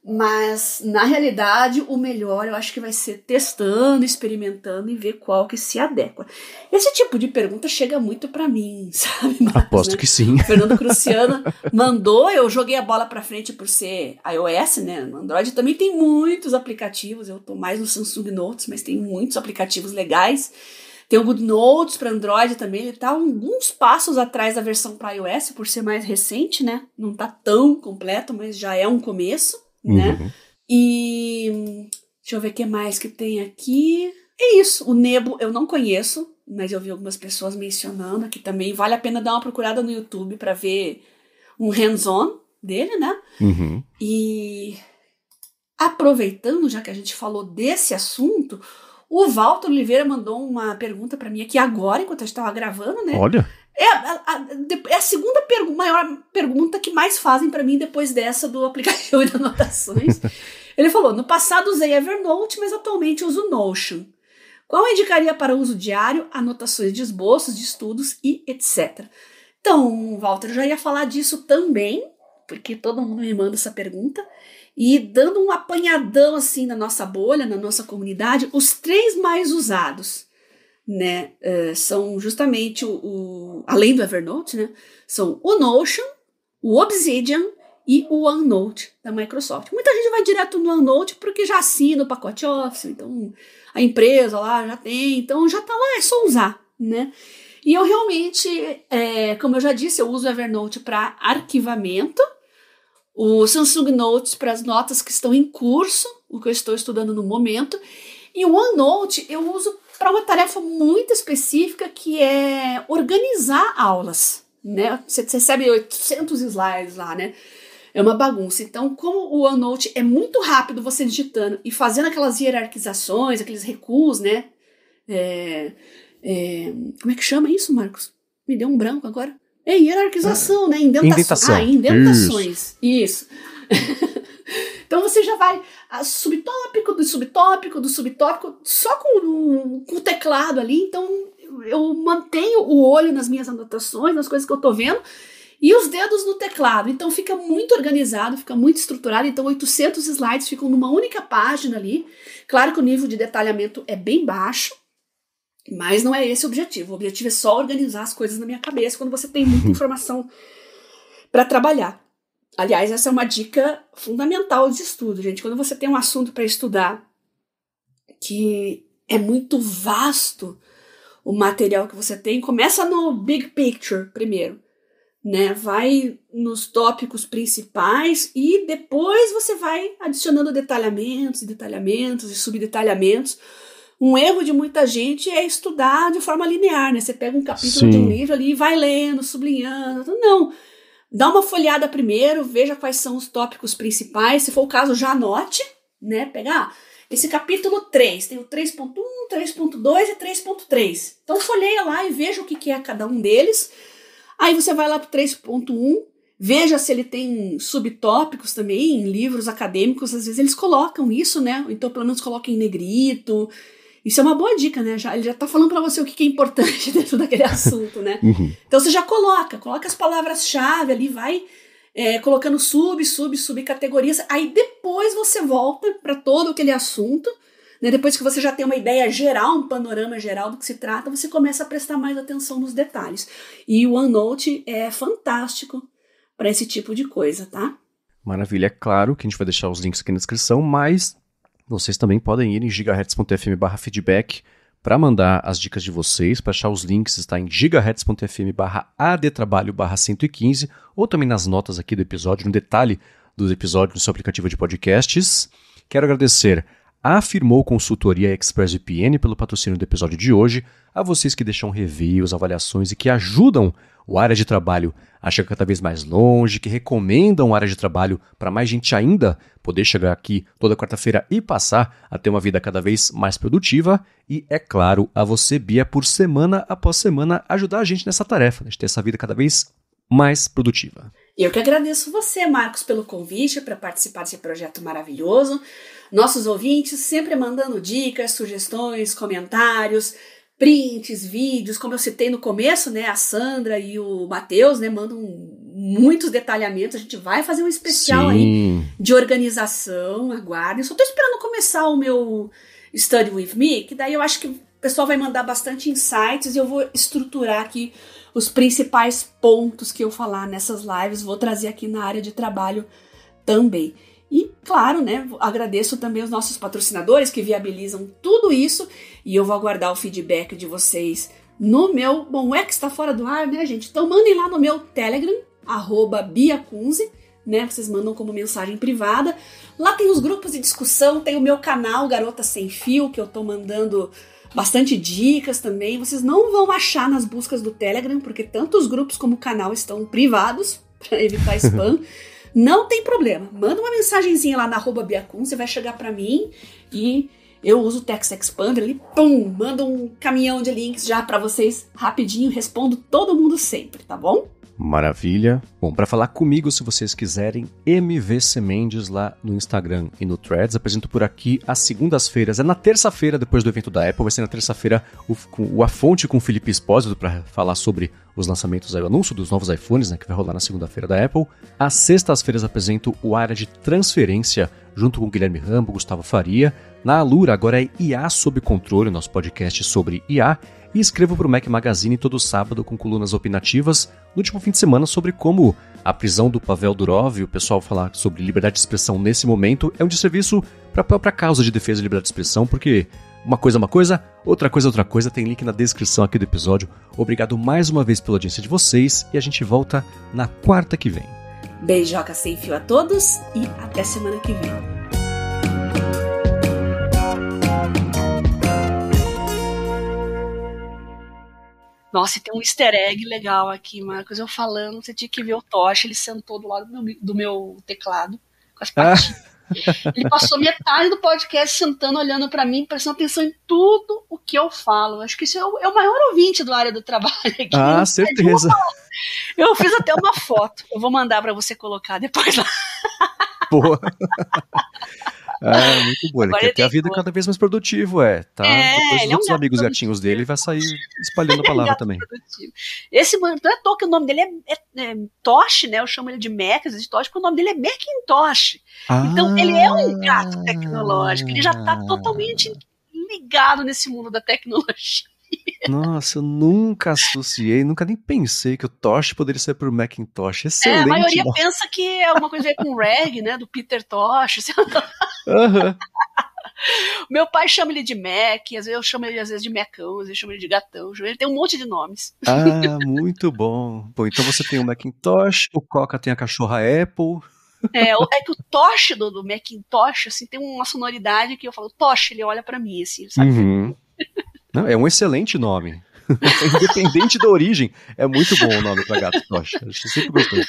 Mas, na realidade, o melhor eu acho que vai ser testando, experimentando e ver qual que se adequa. Esse tipo de pergunta chega muito pra mim, sabe, Marcos? Aposto que sim. O Fernando Cruciano mandou, eu joguei a bola pra frente por ser iOS, né? No Android também tem muitos aplicativos, eu tô mais no Samsung Notes, mas tem muitos aplicativos legais. Tem o GoodNotes para Android também, ele tá alguns passos atrás da versão para iOS, por ser mais recente, né? Não tá tão completo, mas já é um começo. Né? E deixa eu ver o que mais que tem aqui. É isso, o Nebo eu não conheço, mas eu vi algumas pessoas mencionando aqui também. Vale a pena dar uma procurada no YouTube para ver um hands-on dele, né? E aproveitando, já que a gente falou desse assunto, o Walter Oliveira mandou uma pergunta para mim aqui agora, enquanto eu estava gravando, né? Olha! É a segunda maior pergunta que mais fazem para mim depois dessa do aplicativo de anotações. Ele falou, no passado usei Evernote, mas atualmente uso Notion. Qual indicaria para uso diário, anotações de esboços, de estudos e etc. Então, Walter, eu já ia falar disso também, porque todo mundo me manda essa pergunta. E dando um apanhadão assim na nossa bolha, na nossa comunidade, os 3 mais usados, né, são justamente além do Evernote, né, são o Notion, o Obsidian e o OneNote da Microsoft. Muita gente vai direto no OneNote porque já assina o pacote Office, então a empresa lá já tem, então já tá lá, é só usar, né? E eu realmente, como eu já disse, eu uso o Evernote para arquivamento, o Samsung Notes para as notas que estão em curso, o que eu estou estudando no momento, e o OneNote eu uso para uma tarefa muito específica que é organizar aulas, né? Você recebe 800 slides lá, né? É uma bagunça. Então, como o OneNote é muito rápido você digitando e fazendo aquelas hierarquizações, aqueles recuos, né? Como é que chama isso, Marcos? Me deu um branco agora. É hierarquização, né? Indentação. Indentações. Isso. Então você já vai subtópico do subtópico do subtópico, só com o teclado ali. Então eu mantenho o olho nas minhas anotações, nas coisas que eu tô vendo, e os dedos no teclado. Então fica muito organizado, fica muito estruturado. Então 800 slides ficam numa única página ali. Claro que o nível de detalhamento é bem baixo, mas não é esse o objetivo. O objetivo é só organizar as coisas na minha cabeça quando você tem muita informação para trabalhar. Aliás, essa é uma dica fundamental de estudo, gente. Quando você tem um assunto para estudar que é muito vasto o material que você tem, começa no big picture primeiro, né? Vai nos tópicos principais e depois você vai adicionando detalhamentos e subdetalhamentos. Um erro de muita gente é estudar de forma linear, né? Você pega um capítulo de um livro ali e vai lendo, sublinhando. Não. Dá uma folhada primeiro, veja quais são os tópicos principais. Se for o caso, já anote, né? Pegar esse capítulo 3, tem o 3.1, 3.2 e 3.3. Então folheia lá e veja o que é cada um deles. Aí você vai lá para o 3.1, veja se ele tem subtópicos também, em livros acadêmicos, às vezes eles colocam isso, né? Então pelo menos coloca em negrito. Isso é uma boa dica, né? Ele já tá falando para você o que é importante dentro daquele assunto, né? Então você já coloca as palavras-chave ali, vai colocando subcategorias, aí depois você volta para todo aquele assunto, né? Depois que você já tem uma ideia geral, um panorama geral do que se trata, você começa a prestar mais atenção nos detalhes. E o OneNote é fantástico para esse tipo de coisa, tá? Maravilha, é claro que a gente vai deixar os links aqui na descrição, mas vocês também podem ir em gigahertz.fm/feedback para mandar as dicas de vocês. Para achar os links está em gigahertz.fm/adtrabalho/115 ou também nas notas aqui do episódio, no detalhe dos episódios no seu aplicativo de podcasts. Quero agradecer a Afirmou Consultoria ExpressVPN pelo patrocínio do episódio de hoje, a vocês que deixam reviews, avaliações e que ajudam o Área de Trabalho a chegar cada vez mais longe, que recomendam a Área de Trabalho para mais gente ainda poder chegar aqui toda quarta-feira e passar a ter uma vida cada vez mais produtiva. E, é claro, a você, Bia, por semana após semana, ajudar a gente nessa tarefa, de ter essa vida cada vez mais produtiva. Eu que agradeço você, Marcos, pelo convite para participar desse projeto maravilhoso. Nossos ouvintes sempre mandando dicas, sugestões, comentários, prints, vídeos, como eu citei no começo, né, a Sandra e o Matheus, né, mandam muitos detalhamentos. A gente vai fazer um especial aí de organização, aguardem. Só tô esperando começar o meu Study With Me, que daí eu acho que o pessoal vai mandar bastante insights e eu vou estruturar aqui os principais pontos que eu falar nessas lives, vou trazer aqui na área de trabalho também. E, claro, né, agradeço também os nossos patrocinadores que viabilizam tudo isso e eu vou aguardar o feedback de vocês no meu... Bom, o X tá fora do ar, né, gente? Então mandem lá no meu Telegram, @BiaKunze, né? Vocês mandam como mensagem privada. Lá tem os grupos de discussão, tem o meu canal Garota Sem Fio, que eu tô mandando bastante dicas também. Vocês não vão achar nas buscas do Telegram, porque tanto os grupos como o canal estão privados, para evitar spam. Não tem problema. Manda uma mensagenzinha lá na @BiaKunze, vai chegar para mim e eu uso o Text Expander ali, pum, mando um caminhão de links já para vocês rapidinho, respondo todo mundo sempre, tá bom? Maravilha. Bom, para falar comigo, se vocês quiserem, MVC Mendes lá no Instagram e no Threads. Apresento por aqui às segundas-feiras. É na terça-feira, depois do evento da Apple. Vai ser na terça-feira a fonte com o Felipe Espósito para falar sobre os lançamentos, o anúncio dos novos iPhones, né, que vai rolar na segunda-feira da Apple. Às sextas-feiras apresento o Área de Transferência, junto com o Guilherme Rambo, Gustavo Faria. Na Alura, agora é IA Sob Controle, nosso podcast sobre IA. E escrevo para o Mac Magazine todo sábado com colunas opinativas no último fim de semana sobre como a prisão do Pavel Durov e o pessoal falar sobre liberdade de expressão nesse momento é um desserviço para a própria causa de defesa de liberdade de expressão, porque uma coisa é uma coisa, outra coisa é outra coisa, tem link na descrição aqui do episódio. Obrigado mais uma vez pela audiência de vocês e a gente volta na quarta que vem. Beijoca sem fio a todos e até semana que vem. Nossa, e tem um easter egg legal aqui, Marcos. Eu falando, você tinha que ver o Tocha, ele sentou do lado do meu teclado, com as patinhas. Ele passou metade do podcast sentando, olhando pra mim, prestando atenção em tudo o que eu falo. Acho que isso é o maior ouvinte do Área do Trabalho aqui. Ah, certeza. Eu fiz até uma foto. Eu vou mandar pra você colocar depois lá. Boa. Muito bom, ele quer ter a vida cada vez mais produtivo, tá? Depois os outros amigos gatinhos dele vai sair espalhando a palavra também. Produtivo. Esse mano, não é à toa que o nome dele é Tosh, né? Eu chamo ele de Mac, às vezes de Tosh, porque o nome dele é Macintosh. Então ele é um gato tecnológico, ele já tá totalmente ligado nesse mundo da tecnologia. Nossa, eu nunca associei, nunca nem pensei que o Tosh poderia ser pro Macintosh. Excelente. A maioria pensa que é alguma coisa a ver com o Reg, né? Do Peter Tosh. Meu pai chama ele de Mac, às vezes eu chamo ele de Macão, às vezes eu chamo ele de Gatão. Ele tem um monte de nomes. Muito bom. Bom, então você tem o Macintosh, o Coca tem a cachorra Apple. É que o Tosh do Macintosh, assim, tem uma sonoridade que eu falo, Tosh, ele olha pra mim, assim, sabe? Uhum. Não, é um excelente nome. Independente da origem, é muito bom o nome para gato Tosh. A gente sempre gostou.